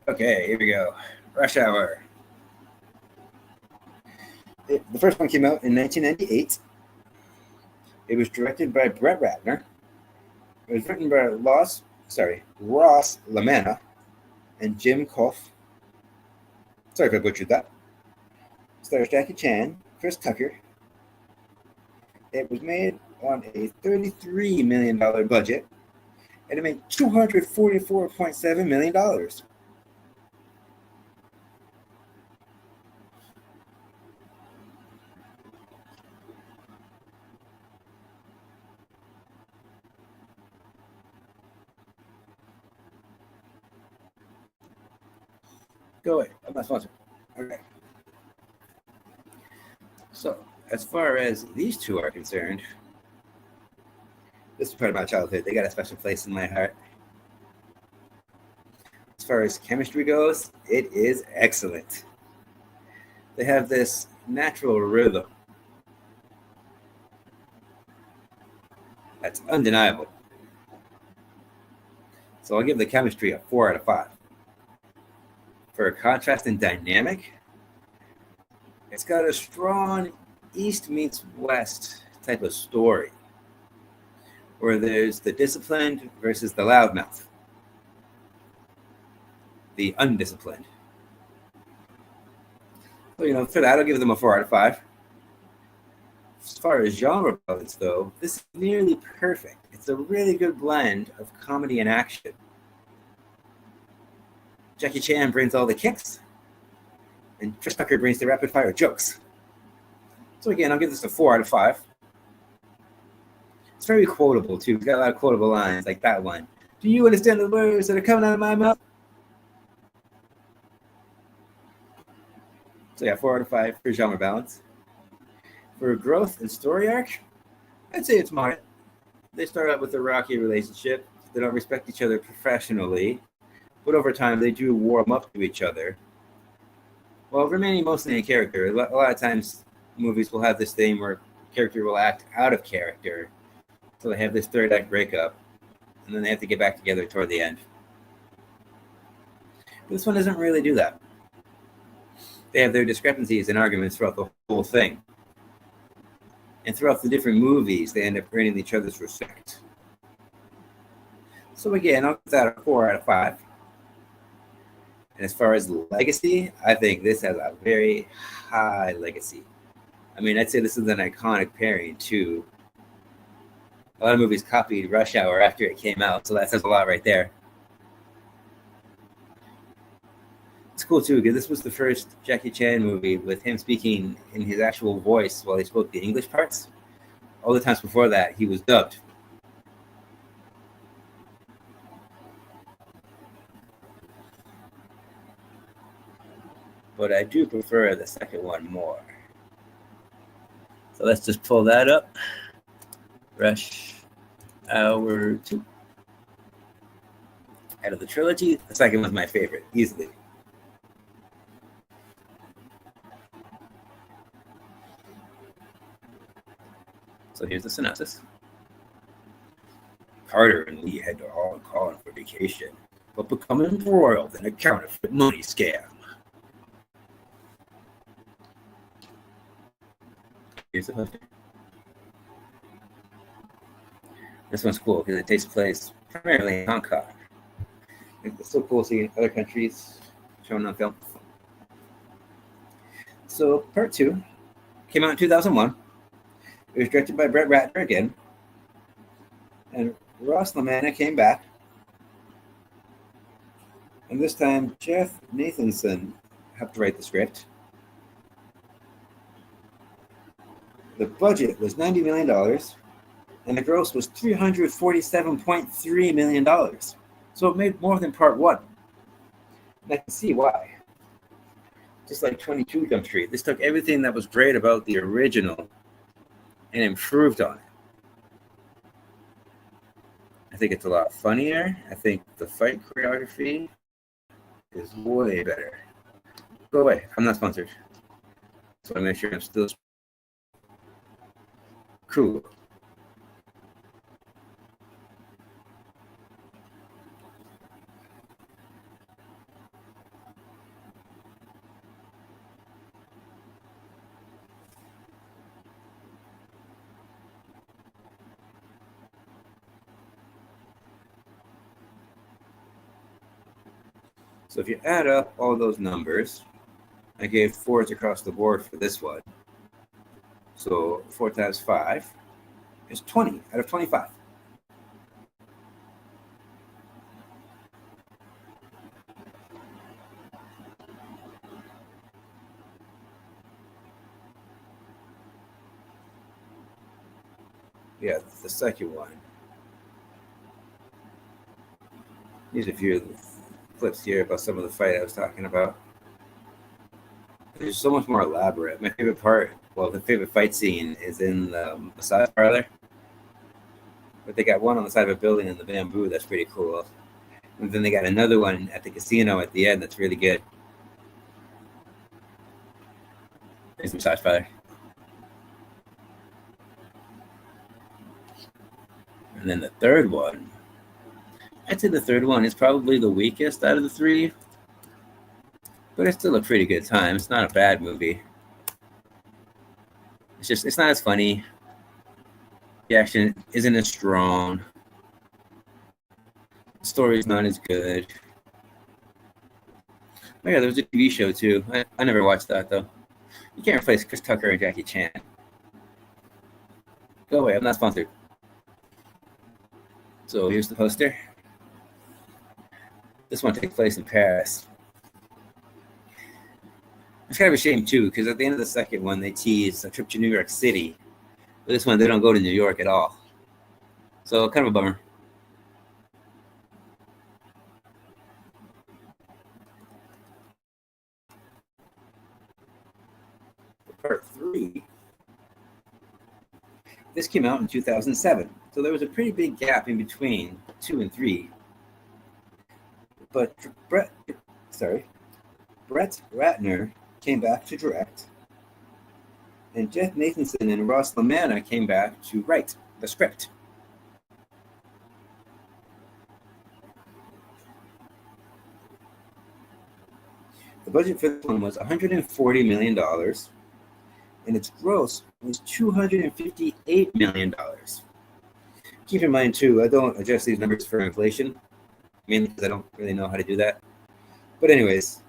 Speaker 1: Okay, here we go. Rush Hour. The first one came out in 1998. It was directed by Brett Ratner. It was written by Ross LaManna and Jim Koff. Sorry if I butchered that. Stars Jackie Chan, Chris Tucker. It was made on a $33 million budget, and it made $244.7 million. Go away. I'm not sponsored. Okay. So, as far as these two are concerned, this is part of my childhood. They got a special place in my heart. As far as chemistry goes, it is excellent. They have this natural rhythm that's undeniable. So I'll give the chemistry a 4 out of 5. For a contrast and dynamic, it's got a strong East meets West type of story, where there's the disciplined versus the loudmouth, the undisciplined. So, for that, I'll give them a 4 out of 5. As far as genre balance, though, this is nearly perfect. It's a really good blend of comedy and action. Jackie Chan brings all the kicks, and Chris Tucker brings the rapid-fire jokes. So again, I'll give this a 4 out of 5. It's very quotable, too. It's got a lot of quotable lines, like that one. Do you understand the words that are coming out of my mouth? So yeah, 4 out of 5 for genre balance. For growth and story arc, I'd say it's moderate. They start out with a rocky relationship. They don't respect each other professionally, but over time they do warm up to each other while remaining mostly in character. A lot of times, movies will have this thing where character will act out of character, so they have this third act breakup, and then they have to get back together toward the end. This one doesn't really do that. They have their discrepancies and arguments throughout the whole thing. And throughout the different movies, they end up earning each other's respect. So again, I'll give that a 4 out of 5. And as far as legacy, I think this has a very high legacy. I mean, I'd say this is an iconic pairing too. A lot of movies copied Rush Hour after it came out, so that says a lot right there. It's cool too because this was the first Jackie Chan movie with him speaking in his actual voice while he spoke the English parts. All the times before that, he was dubbed. But I do prefer the second one more. So let's just pull that up. Rush Hour 2. Out of the trilogy, the second one's my favorite, easily. So here's the synopsis. Carter and Lee head to Hong Kong for vacation, but become embroiled in a counterfeit money scam. Here's the poster. This one's cool because it takes place primarily in Hong Kong. It's so cool seeing other countries shown on film. So part 2 came out in 2001. It was directed by Brett Ratner again. And Ross LaManna came back. And this time, Jeff Nathanson helped write the script. The budget was $90 million, and the gross was $347.3 million. So it made more than part 1. And I can see why. Just like 22 Jump Street, this took everything that was great about the original and improved on it. I think it's a lot funnier. I think the fight choreography is way better. Go away. I'm not sponsored. So I make sure I'm still cool. So if you add up all those numbers, I gave 4s across the board for this one. So 4 times 5 is 20 out of 25. Yeah, the second one. Here's a few of the clips here about some of the fight I was talking about. It's so much more elaborate. My favorite part, well, the favorite fight scene is in the massage parlor. But they got one on the side of a building in the bamboo that's pretty cool. And then they got another one at the casino at the end that's really good. There's the massage parlor. And then the third one, I'd say the third one is probably the weakest out of the 3. But it's still a pretty good time. It's not a bad movie. It's not as funny. The action isn't as strong. The story's not as good. Oh yeah, there was a TV show too. I never watched that though. You can't replace Chris Tucker and Jackie Chan. Go away, I'm not sponsored. So here's the poster. This one takes place in Paris. It's kind of a shame too, because at the end of the second one, they tease a trip to New York City. But this one, they don't go to New York at all. So kind of a bummer. Part 3 This came out in 2007, so there was a pretty big gap in between 2 and 3. But Brett Ratner came back to direct, and Jeff Nathanson and Ross LaManna came back to write the script. The budget for this one was $140 million, and its gross was $258 million. Keep in mind, too, I don't adjust these numbers for inflation, mainly because I don't really know how to do that. But anyways,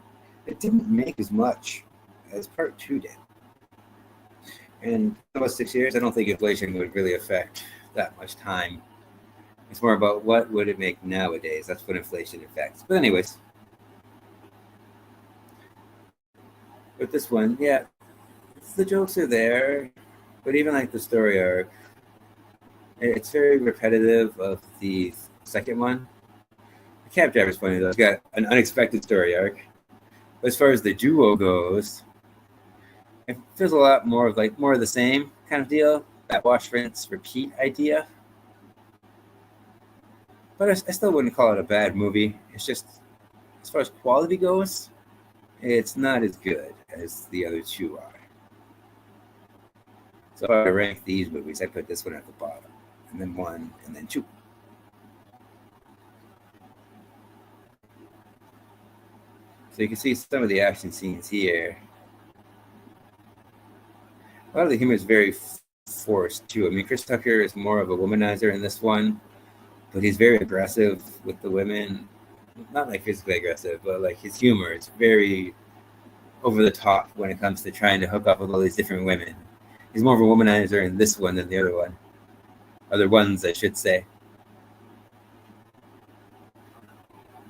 Speaker 1: it didn't make as much as Part 2 did. And in about 6 years, I don't think inflation would really affect that much time. It's more about what would it make nowadays. That's what inflation affects. But anyways, with this one, yeah, the jokes are there, but even like the story arc, it's very repetitive of the second one. The cab driver's funny though. It's got an unexpected story arc. But as far as the duo goes, it feels a lot more of more of the same kind of deal. That wash, rinse, repeat idea. But I still wouldn't call it a bad movie. It's just, as far as quality goes, it's not as good as the other two are. So if I rank these movies, I put this one at the bottom, and then 1, and then 2. So you can see some of the action scenes here. A lot of the humor is very forced too. I mean, Chris Tucker is more of a womanizer in this one, but he's very aggressive with the women. Not like physically aggressive, but like his humor is very over the top when it comes to trying to hook up with all these different women. He's more of a womanizer in this one than the other one. Other ones, I should say.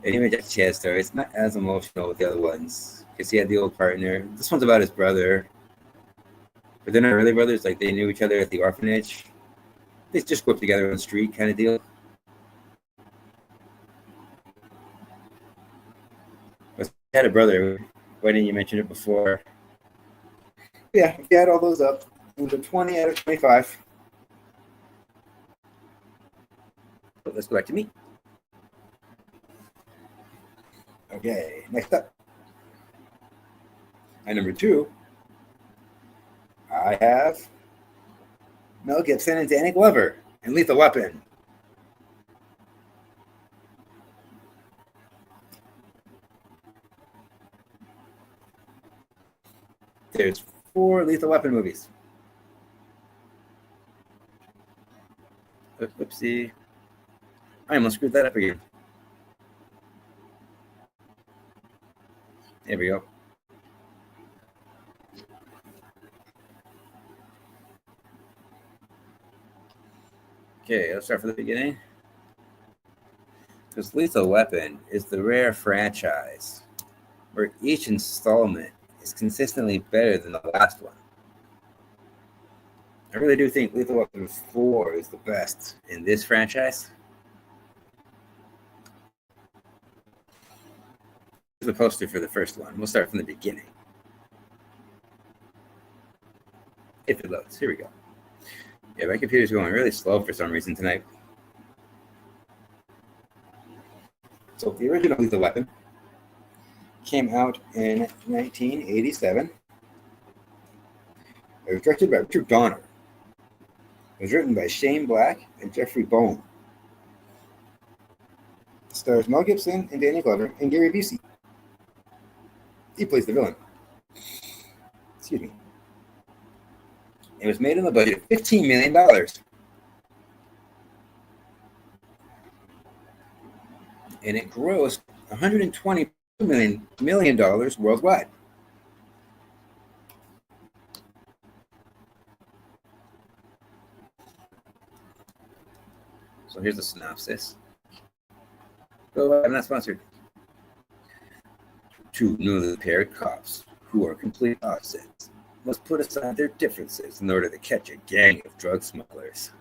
Speaker 1: And even Jackie Chan's story, it's not as emotional with the other ones because he had the old partner. This one's about his brother, but they're not really brothers. Like they knew each other at the orphanage. They just grew up together on the street, kind of deal. But he had a brother. Why didn't you mention it before? Yeah, if you add all those up, it was a 20 out of 25. But let's go back to me. Okay, next up. At number 2, I have Mel Gibson and Danny Glover in Lethal Weapon. There's 4 Lethal Weapon movies. Whoopsie. I almost screwed that up again. There we go. Okay, let's start from the beginning. Because Lethal Weapon is the rare franchise where each installment is consistently better than the last one. I really do think Lethal Weapon 4 is the best in this franchise. Here's the poster for the first one. We'll start from the beginning. If it loads. Here we go. Yeah, my computer's going really slow for some reason tonight. So the original Lethal Weapon came out in 1987. It was directed by Richard Donner. It was written by Shane Black and Jeffrey Bohm. It stars Mel Gibson and Danny Glover and Gary Busey. He plays the villain. Excuse me. It was made on a budget of $15 million. And it grossed $120 million worldwide. So here's the synopsis. I'm not sponsored. 2 newly paired cops who are complete opposites must put aside their differences in order to catch a gang of drug smugglers.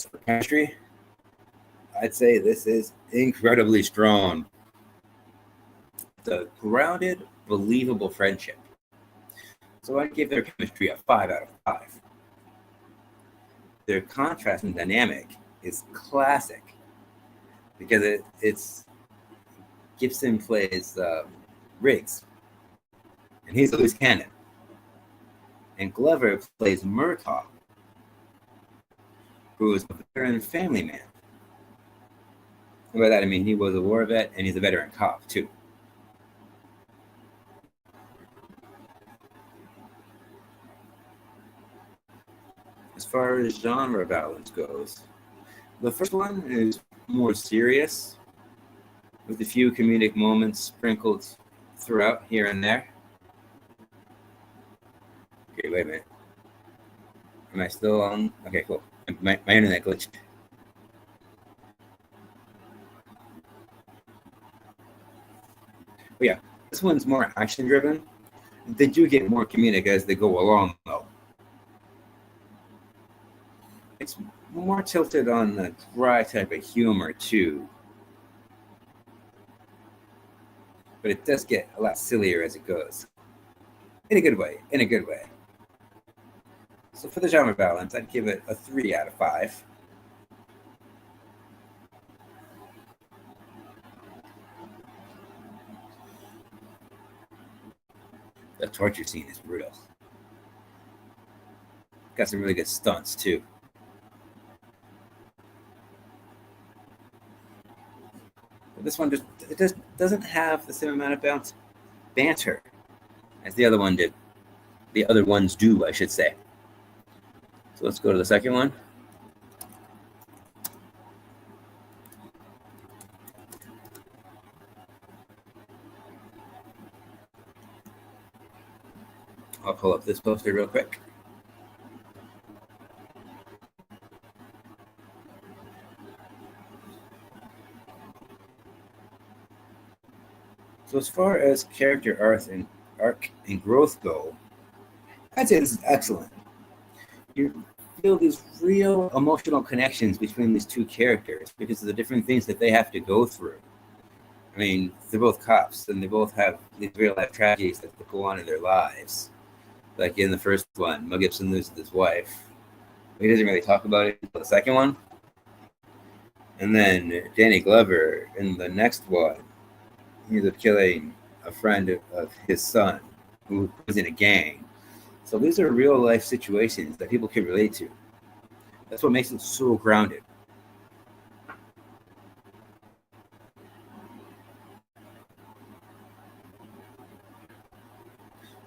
Speaker 1: For chemistry, I'd say this is incredibly strong. It's a grounded, believable friendship. So I'd give their chemistry a 5 out of 5. Their contrast and dynamic is classic because it's Gibson plays Riggs, and he's a loose cannon, and Glover plays Murtaugh, who is a veteran family man. And by that I mean he was a war vet and he's a veteran cop too. As far as genre balance goes, the first one is more serious, with a few comedic moments sprinkled throughout here and there. Okay, wait a minute. Am I still on? Okay, cool. My internet glitched. But yeah, this one's more action driven. They do get more comedic as they go along, though. It's more tilted on the dry type of humor, too. But it does get a lot sillier as it goes. In a good way. In a good way. So for the genre balance, I'd give it a 3 out of 5. The torture scene is brutal. Got some really good stunts, too. But this one just doesn't have the same amount of banter as the other one did. The other ones do, I should say. So let's go to the second one. I'll pull up this poster real quick. So as far as character arc and growth go, I'd say this is excellent. You feel these real emotional connections between these two characters because of the different things that they have to go through. I mean, they're both cops and they both have these real life tragedies that go on in their lives. Like in the first one, Mel Gibson loses his wife. He doesn't really talk about it until the second one. And then Danny Glover in the next one, he ends up killing a friend of his son who was in a gang. So these are real life situations that people can relate to. That's what makes it so grounded.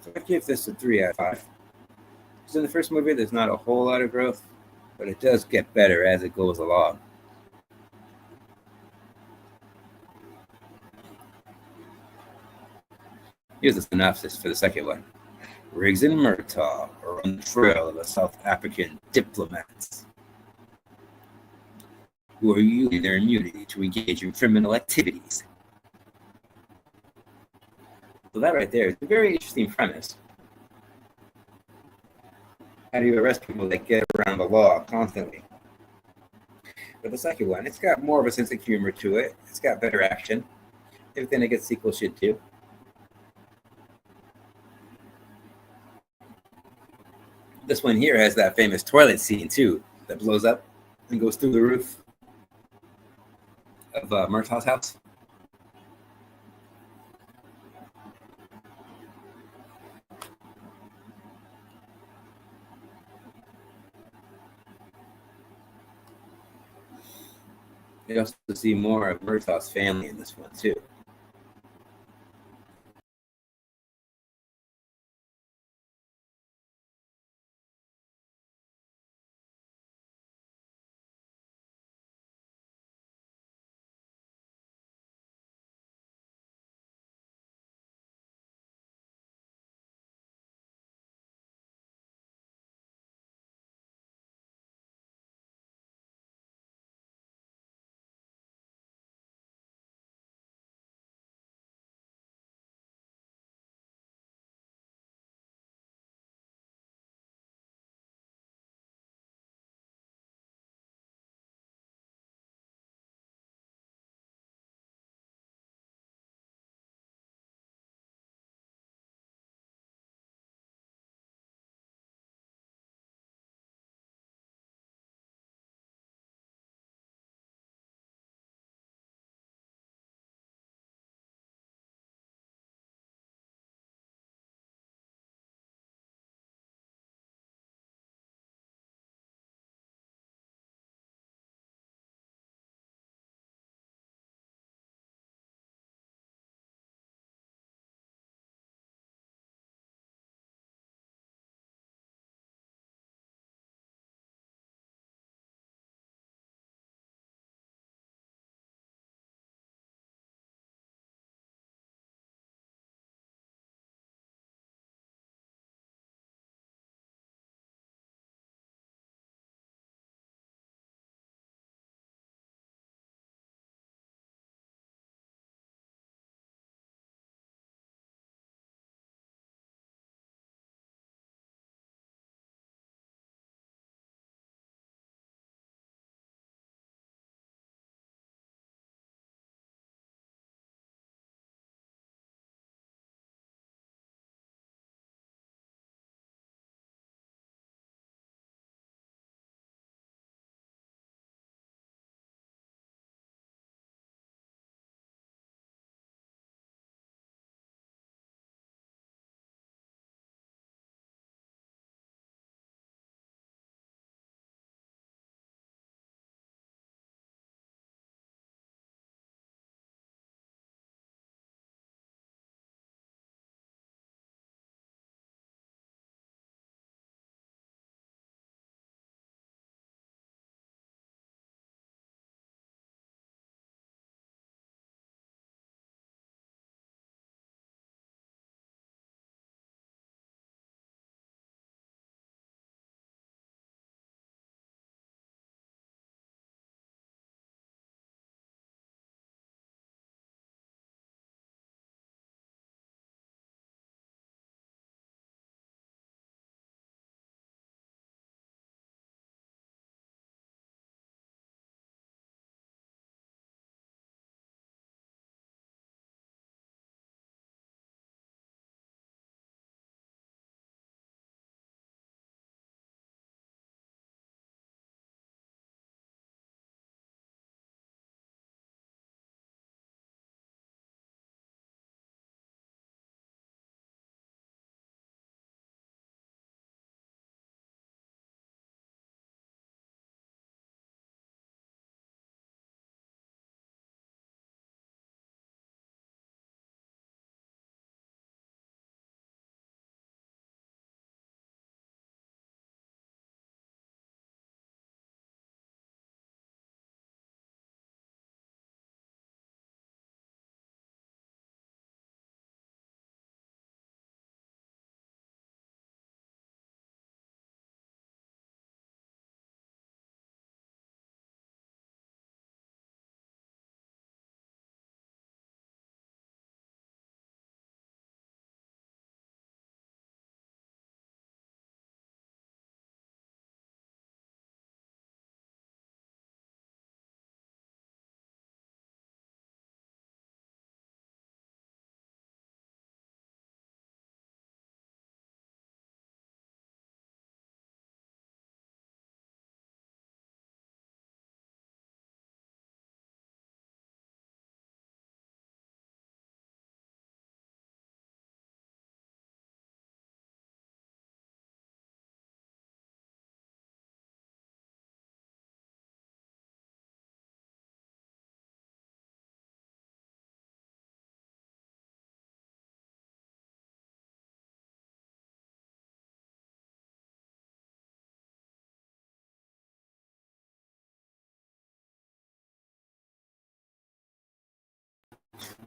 Speaker 1: So I'd give this a 3 out of 5. Because in the first movie, there's not a whole lot of growth, but it does get better as it goes along. Here's the synopsis for the second one. Riggs and Murtaugh are on the trail of the South African diplomats who are using their immunity to engage in criminal activities. So that right there is a very interesting premise. How do you arrest people that get around the law constantly? But the second one, it's got more of a sense of humor to it. It's got better action. Everything that gets sequel should do. This one here has that famous toilet scene too, that blows up and goes through the roof of Murtaugh's house. You also see more of Murtaugh's family in this one too.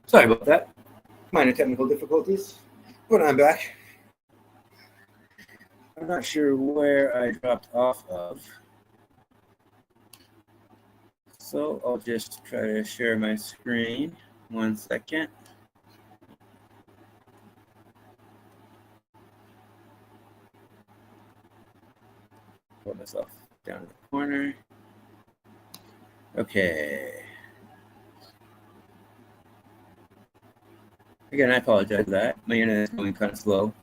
Speaker 1: Sorry about that. Minor technical difficulties. But I'm back. I'm not sure where I dropped off of. So I'll just try to share my screen. 1 second. Pull myself down to the corner. Okay. Again, I apologize for that. My internet is going kind of slow.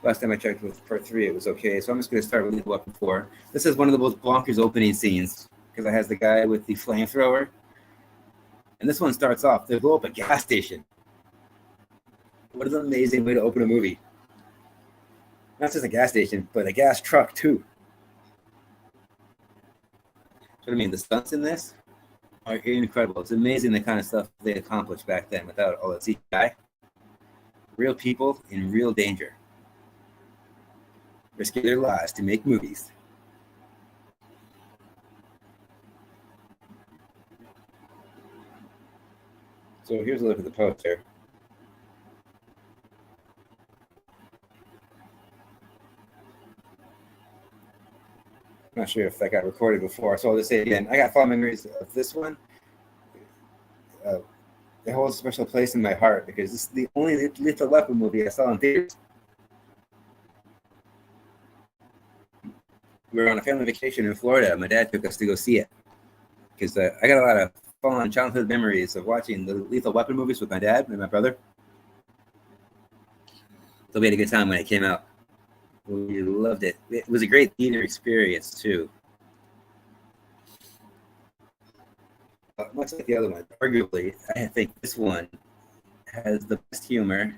Speaker 1: Last time I checked with part 3, it was okay. So I'm just going to start with Lethal Weapon 4. This is one of the most bonkers opening scenes because it has the guy with the flamethrower. And this one starts off, they blow up a gas station. What an amazing way to open a movie. Not just a gas station, but a gas truck too. So I mean, the stunts in this are incredible. It's amazing the kind of stuff they accomplished back then without all that CGI. Real people in real danger, risking their lives to make movies. So here's a look at the poster. I'm not sure if that got recorded before, so I'll just say it again. I got fond memories of this one. It holds a special place in my heart because this is the only Lethal Weapon movie I saw in theaters. We were on a family vacation in Florida. My dad took us to go see it because I got a lot of fond childhood memories of watching the Lethal Weapon movies with my dad and my brother. So we had a good time when it came out. We loved it. It was a great theater experience too. Much like the other one, arguably, I think this one has the best humor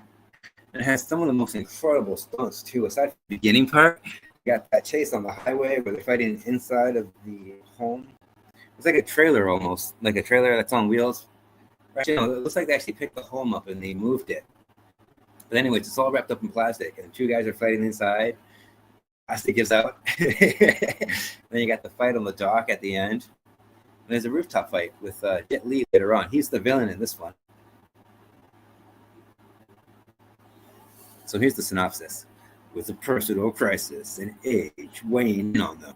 Speaker 1: and it has some of the most incredible stunts too. Aside from the beginning part, you got that chase on the highway where they're fighting inside of the home. It's like a trailer almost, like a trailer that's on wheels. Actually, no, it looks like they actually picked the home up and they moved it. But anyways, it's all wrapped up in plastic, and 2 guys are fighting inside. Plastic gives out. Then you got the fight on the dock at the end. And there's a rooftop fight with Jet Li later on. He's the villain in this one. So here's the synopsis. With a personal crisis and age weighing in on them,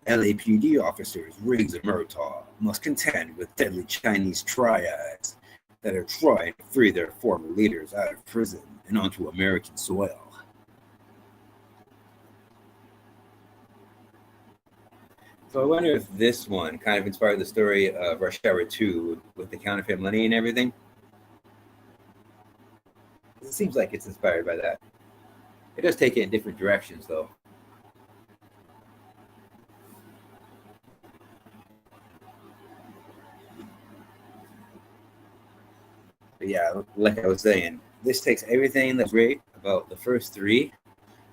Speaker 1: LAPD officers Riggs and Murtaugh must contend with deadly Chinese triads that are trying to free their former leaders out of prison and onto American soil. So I wonder if this one kind of inspired the story of Rush Hour 2 with the counterfeit money and everything. It seems like it's inspired by that. It does take it in different directions, though. But yeah, like I was saying, this takes everything that's great about the first 3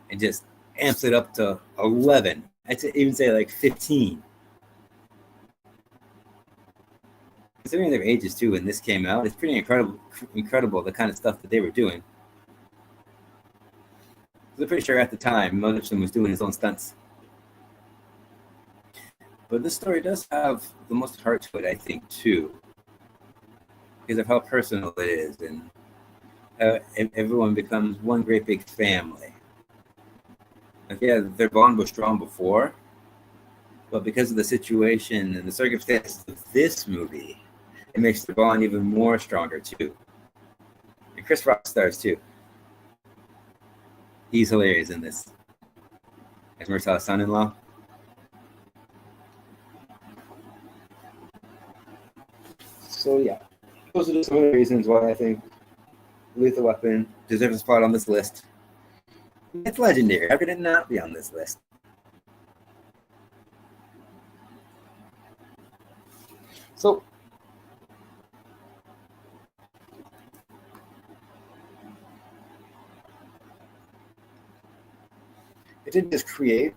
Speaker 1: and just amps it up to 11. I'd even say like 15. Considering their ages too when this came out, it's pretty incredible the kind of stuff that they were doing. I'm pretty sure at the time, Mel Gibson was doing his own stunts. But this story does have the most heart to it, I think, too, because of how personal it is, and everyone becomes one great big family. Like, yeah, their bond was strong before, but because of the situation and the circumstances of this movie, it makes the bond even more stronger too. And Chris Rock stars too. He's hilarious in this. As Murtaugh's son-in-law. So yeah, those are just some of the reasons why I think Lethal Weapon deserves a spot on this list. It's legendary. How could it not be on this list? So, it didn't just create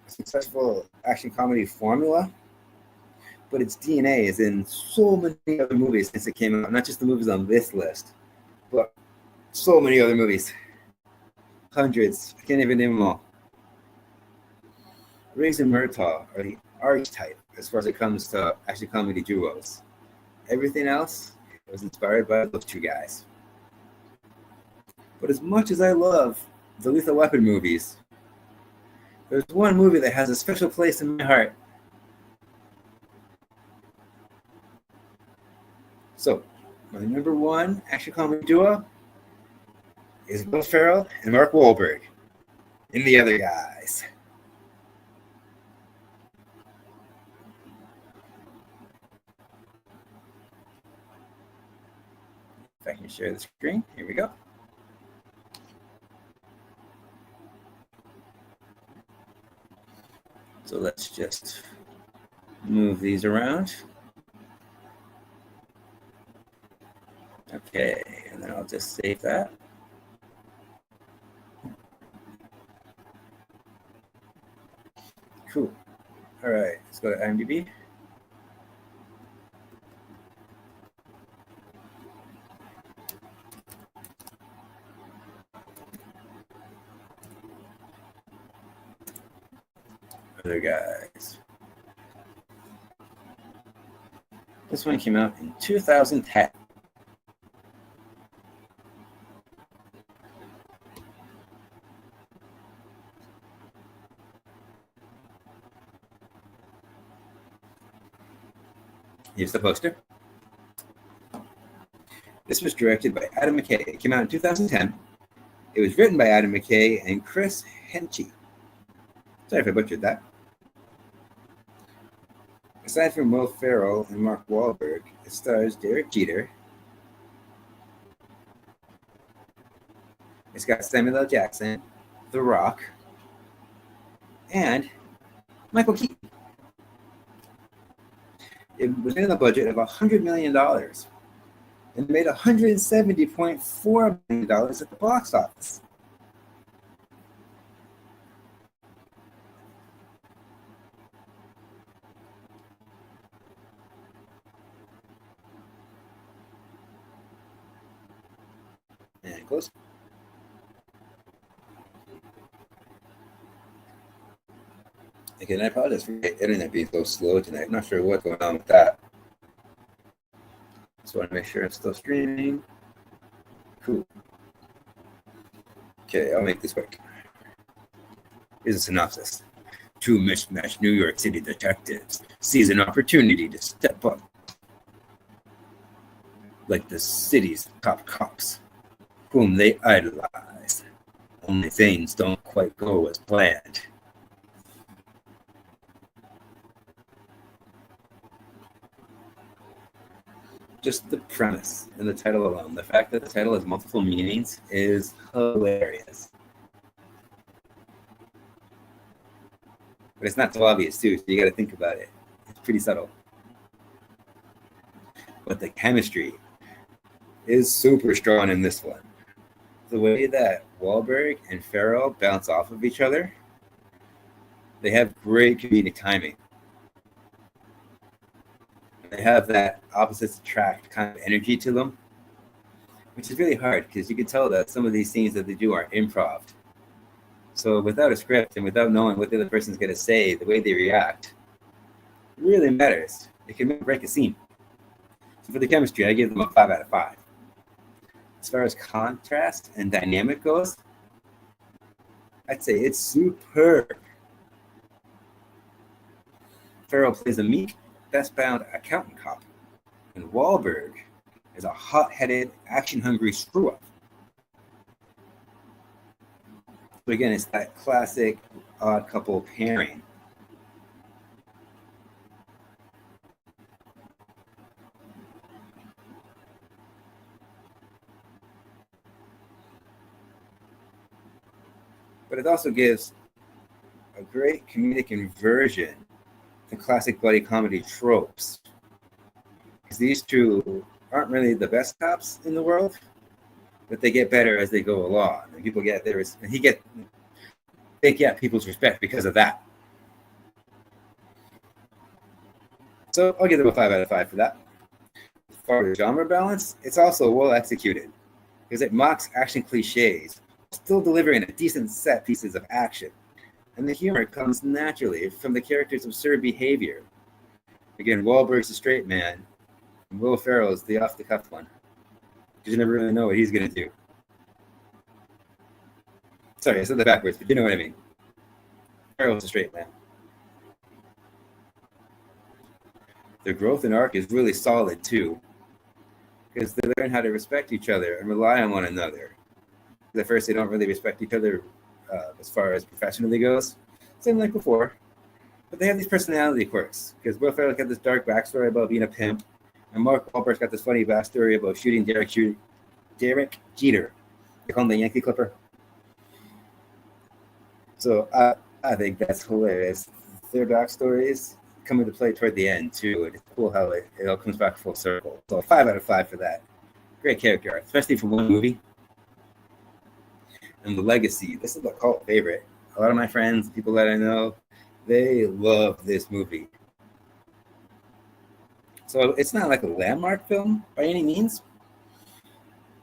Speaker 1: a successful action comedy formula, but its DNA is in so many other movies since it came out. Not just the movies on this list, but so many other movies. Hundreds. I can't even name them all. Riggs and Murtaugh are the archetype as far as it comes to action comedy duos. Everything else was inspired by those two guys. But as much as I love the Lethal Weapon movies, there's one movie that has a special place in my heart. So, my number one action comedy duo is Will Ferrell and Mark Wahlberg in The Other Guys. If I can share the screen, here we go. So let's just move these around. Okay, and then I'll just save that. Cool. All right, let's go to IMDb. Other Guys. This one came out in 2010. Here's the poster. This was directed by Adam McKay. It came out in 2010. It was written by Adam McKay and Chris Henchy. Sorry if I butchered that. Aside from Will Ferrell and Mark Wahlberg, it stars Derek Jeter. It's got Samuel L. Jackson, The Rock, and Michael Keaton. It was in a budget of $100 million and made $170.4 million at the box office. And close. Again, I apologize for the internet being so slow tonight. I'm not sure what's going on with that. Just want to make sure it's still streaming. Cool. Okay, I'll make this quick. Here's a synopsis. Two mismatched New York City detectives seize an opportunity to step up like the city's top cops, whom they idolize. Only things don't quite go as planned. Just the premise and the title alone, the fact that the title has multiple meanings is hilarious. But it's not so obvious too, so you got to think about it. It's pretty subtle. But the chemistry is super strong in this one. The way that Wahlberg and Ferrell bounce off of each other, they have great comedic timing. They have that opposites attract kind of energy to them, which is really hard because you can tell that some of these scenes that they do are improv. So without a script and without knowing what the other person's going to say, the way they react really matters. It can break a scene. So for the chemistry, I give them a 5 out of 5. As far as contrast and dynamic goes, I'd say it's superb. Ferrell plays a meek, best-bound accountant cop, and Wahlberg is a hot-headed, action-hungry screw-up. So again, it's that classic odd couple pairing. But it also gives a great comedic inversion to classic buddy comedy tropes. Because these two aren't really the best cops in the world, but they get better as they go along. And people get their, and they get people's respect because of that. So I'll give them a 5 out of 5 for that. As far as genre balance, it's also well executed because it mocks action cliches, still delivering a decent set pieces of action. And the humor comes naturally from the character's absurd behavior. Again, Wahlberg's a straight man, And Will Ferrell is the off-the-cuff one, because you never really know what he's going to do. Sorry, I said that backwards, but you know what I mean. Ferrell's a straight man. Their growth and arc is really solid, too, because they learn how to respect each other and rely on one another. At first, they don't really respect each other as far as professionally goes, same like before. But they have these personality quirks, because Will Ferrell's got this dark backstory about being a pimp, and Mark Wahlberg's got this funny backstory about shooting Derek Jeter. They call him the Yankee Clipper. So I think that's hilarious. Their backstories come into play toward the end, too. And it's cool how it all comes back full circle. So 5 out of 5 for that. Great character art, especially for one movie. And the legacy. This is a cult favorite. A lot of my friends, people that I know, they love this movie. So it's not like a landmark film by any means,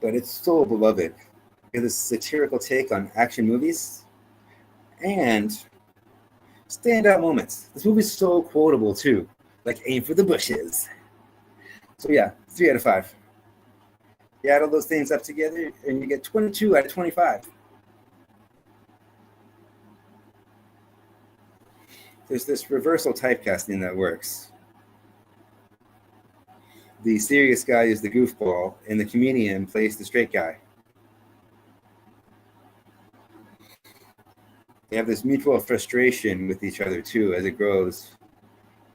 Speaker 1: but it's so beloved because it's a satirical take on action movies and standout moments. This movie's so quotable too, like aim for the bushes. So yeah, 3 out of 5. You add all those things up together and you get 22 out of 25. There's this reversal typecasting that works. The serious guy is the goofball, and the comedian plays the straight guy. They have this mutual frustration with each other, too, as it grows.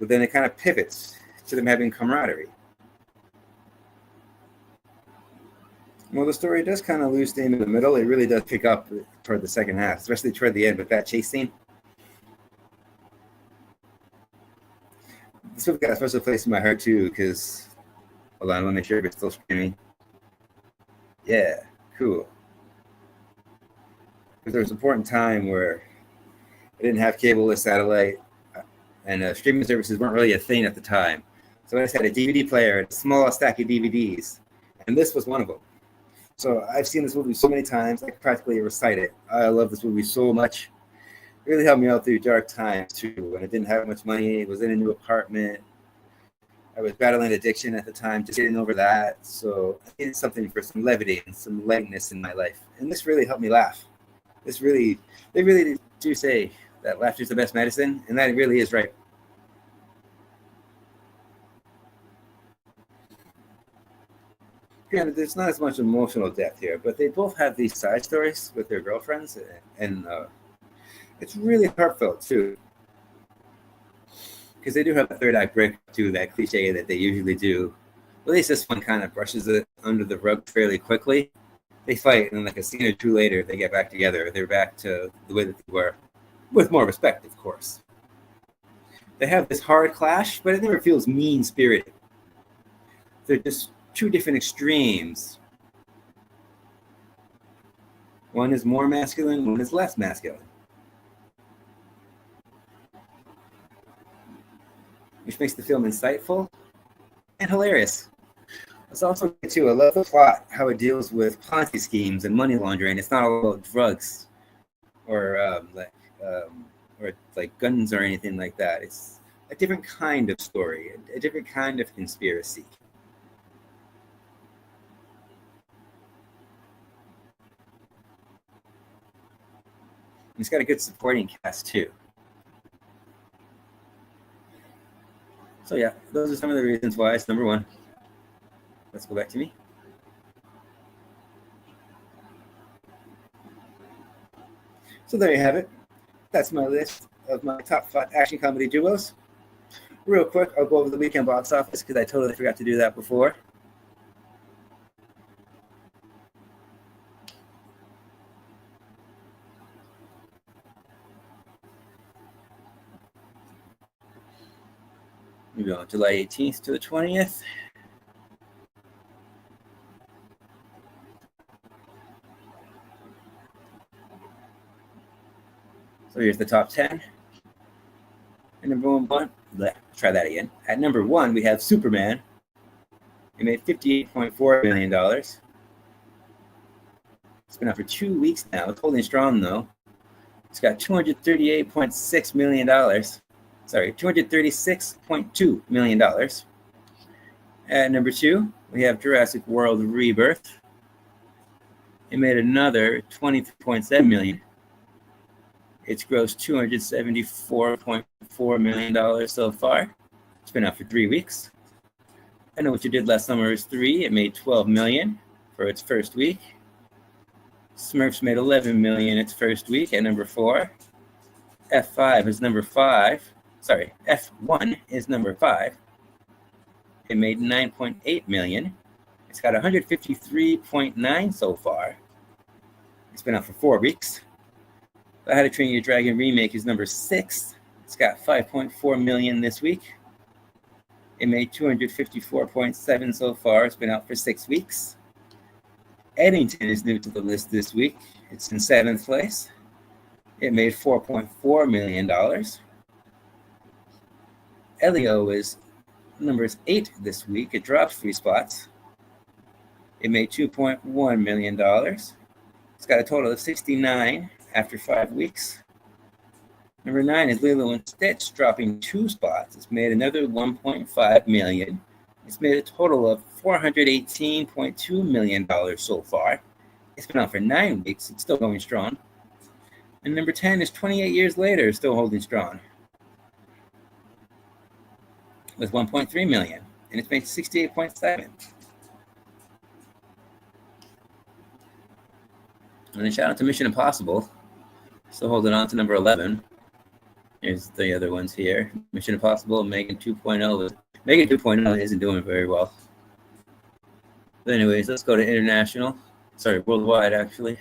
Speaker 1: But then it kind of pivots to them having camaraderie. Well, the story does kind of lose steam in the middle. It really does pick up toward the second half, especially toward the end with that chase scene. This movie got a special place in my heart, too, because... Hold on, I want to make sure it's still streaming. Yeah, cool. Because there was an important time where I didn't have cable or satellite, and streaming services weren't really a thing at the time. So I just had a DVD player and a small stack of DVDs, and this was one of them. So I've seen this movie so many times, I could practically recite it. I love this movie so much. It really helped me out through dark times, too, when I didn't have much money, was in a new apartment. I was battling addiction at the time, just getting over that. So I needed something for some levity and some lightness in my life. And this really helped me laugh. They really do say that laughter is the best medicine, and that really is right. Granted, there's not as much emotional depth here, but they both have these side stories with their girlfriends, and it's really heartfelt, too. Because they do have a third act break to that cliche that they usually do. At least this one kind of brushes it under the rug fairly quickly. They fight, and like a scene or two later, they get back together. They're back to the way that they were, with more respect, of course. They have this hard clash, but it never feels mean-spirited. They're just 2 different extremes. One is more masculine, one is less masculine. Which makes the film insightful and hilarious. It's also good too. I love the plot, how it deals with Ponzi schemes and money laundering. It's not all about drugs or like guns or anything like that. It's a different kind of story, a different kind of conspiracy. It's got a good supporting cast too. So yeah, those are some of the reasons why it's number 1. Let's go back to me. So there you have it. That's my list of my top 5 action comedy duos. Real quick, I'll go over the weekend box office because I totally forgot to do that before. Maybe on July 18th to the 20th. So here's the top 10. And number 1, let's try that again. At number 1, we have Superman. It made $58.4 million. It's been out for 2 weeks now. It's holding strong, though. It's got $238.6 million. Sorry, $236.2 million. At number 2, we have Jurassic World Rebirth. It made another $23.7 million. It's grossed $274.4 million so far. It's been out for 3 weeks. I Know What You Did Last Summer is 3. It made $12 million for its first week. Smurfs made $11 million its first week at number 4. F5 is number 5. Sorry, F1 is number 5. It made $9.8 million. It's got 153.9 so far. It's been out for 4 weeks. How to Train Your Dragon Remake is number 6. It's got 5.4 million this week. It made 254.7 so far. It's been out for 6 weeks. Eddington is new to the list this week. It's in 7th place. It made $4.4 million. Elio is number 8 this week. It dropped 3 spots. It made $2.1 million. It's got a total of 69 after 5 weeks. Number 9 is Lilo and Stitch, dropping 2 spots. It's made another $1.5 million. It's made a total of $418.2 million so far. It's been out for 9 weeks. It's still going strong. And number 10 is 28 Years Later, still holding strong with $1.3 million. And it's made 68.7. And then shout out to Mission Impossible. Still holding on to number 11. Here's the other ones here. Mission Impossible, Megan 2.0. Megan 2.0 isn't doing very well. But anyways, let's go to international. Sorry, worldwide, actually.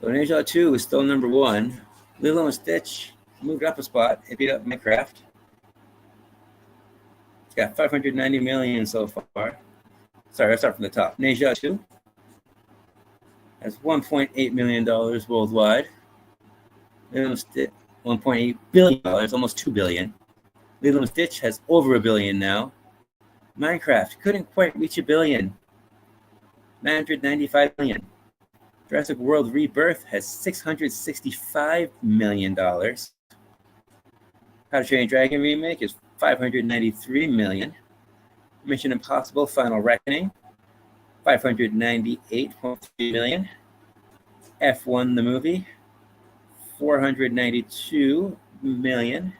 Speaker 1: So Ninja 2 is still number 1. Lilo and Stitch moved up a spot. It beat up Minecraft. It's got 590 million so far. Sorry, I'll start from the top. Ninja 2 has $1.8 million worldwide. Lilo and Stitch, $1.8 billion, almost $2 billion. Lilo and Stitch has over $1 billion now. Minecraft couldn't quite reach $1 billion. 995 million. Jurassic World Rebirth has $665 million. How to Train Your Dragon Remake is $593 million. Mission Impossible Final Reckoning, $598.3 million. F1 the movie, $492 million.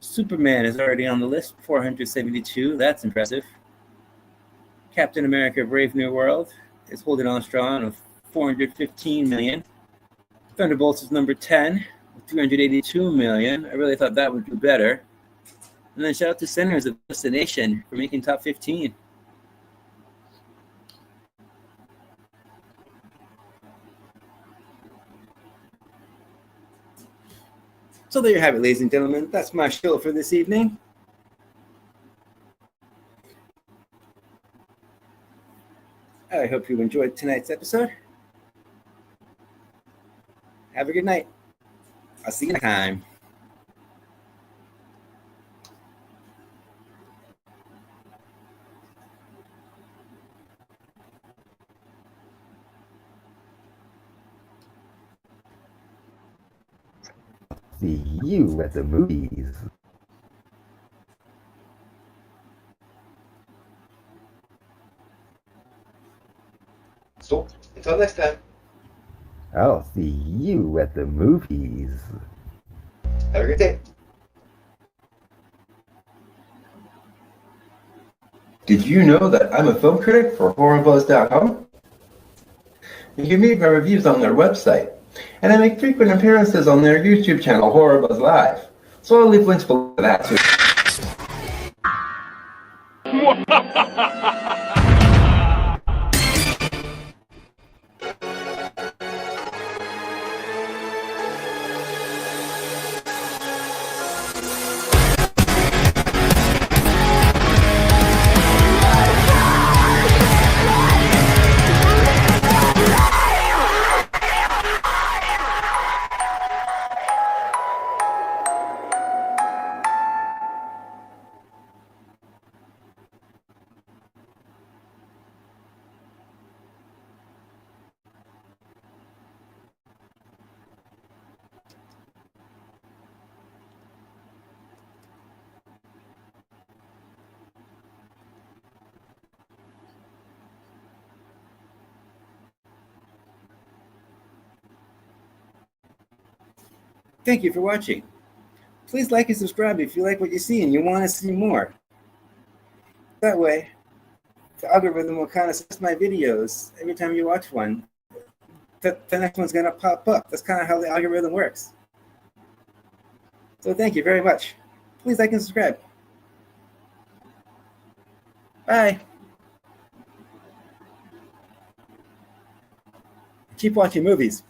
Speaker 1: Superman is already on the list, $472. That's impressive. Captain America Brave New World is holding on strong with $415 million. Thunderbolts is number 10 with $382 million. I really thought that would do better. And then shout out to Sinners of Destination for making top 15. So there you have it, ladies and gentlemen. That's my show for this evening. I hope you enjoyed tonight's episode. Have a good night. I'll see you next time.
Speaker 2: See you at the movies.
Speaker 3: So, until next time,
Speaker 2: I'll see you at the movies.
Speaker 3: have a good day. Did you know that I'm a film critic for HorrorBuzz.com? You can read my reviews on their website, and I make frequent appearances on their YouTube channel, HorrorBuzz Live. So I'll leave links below for that too.
Speaker 1: Thank you for watching. Please like and subscribe if you like what you see and you want to see more. That way, the algorithm will kind of suggest my videos every time you watch one. The next one's going to pop up. That's kind of how the algorithm works. So thank you very much. Please like and subscribe. Bye. Keep watching movies.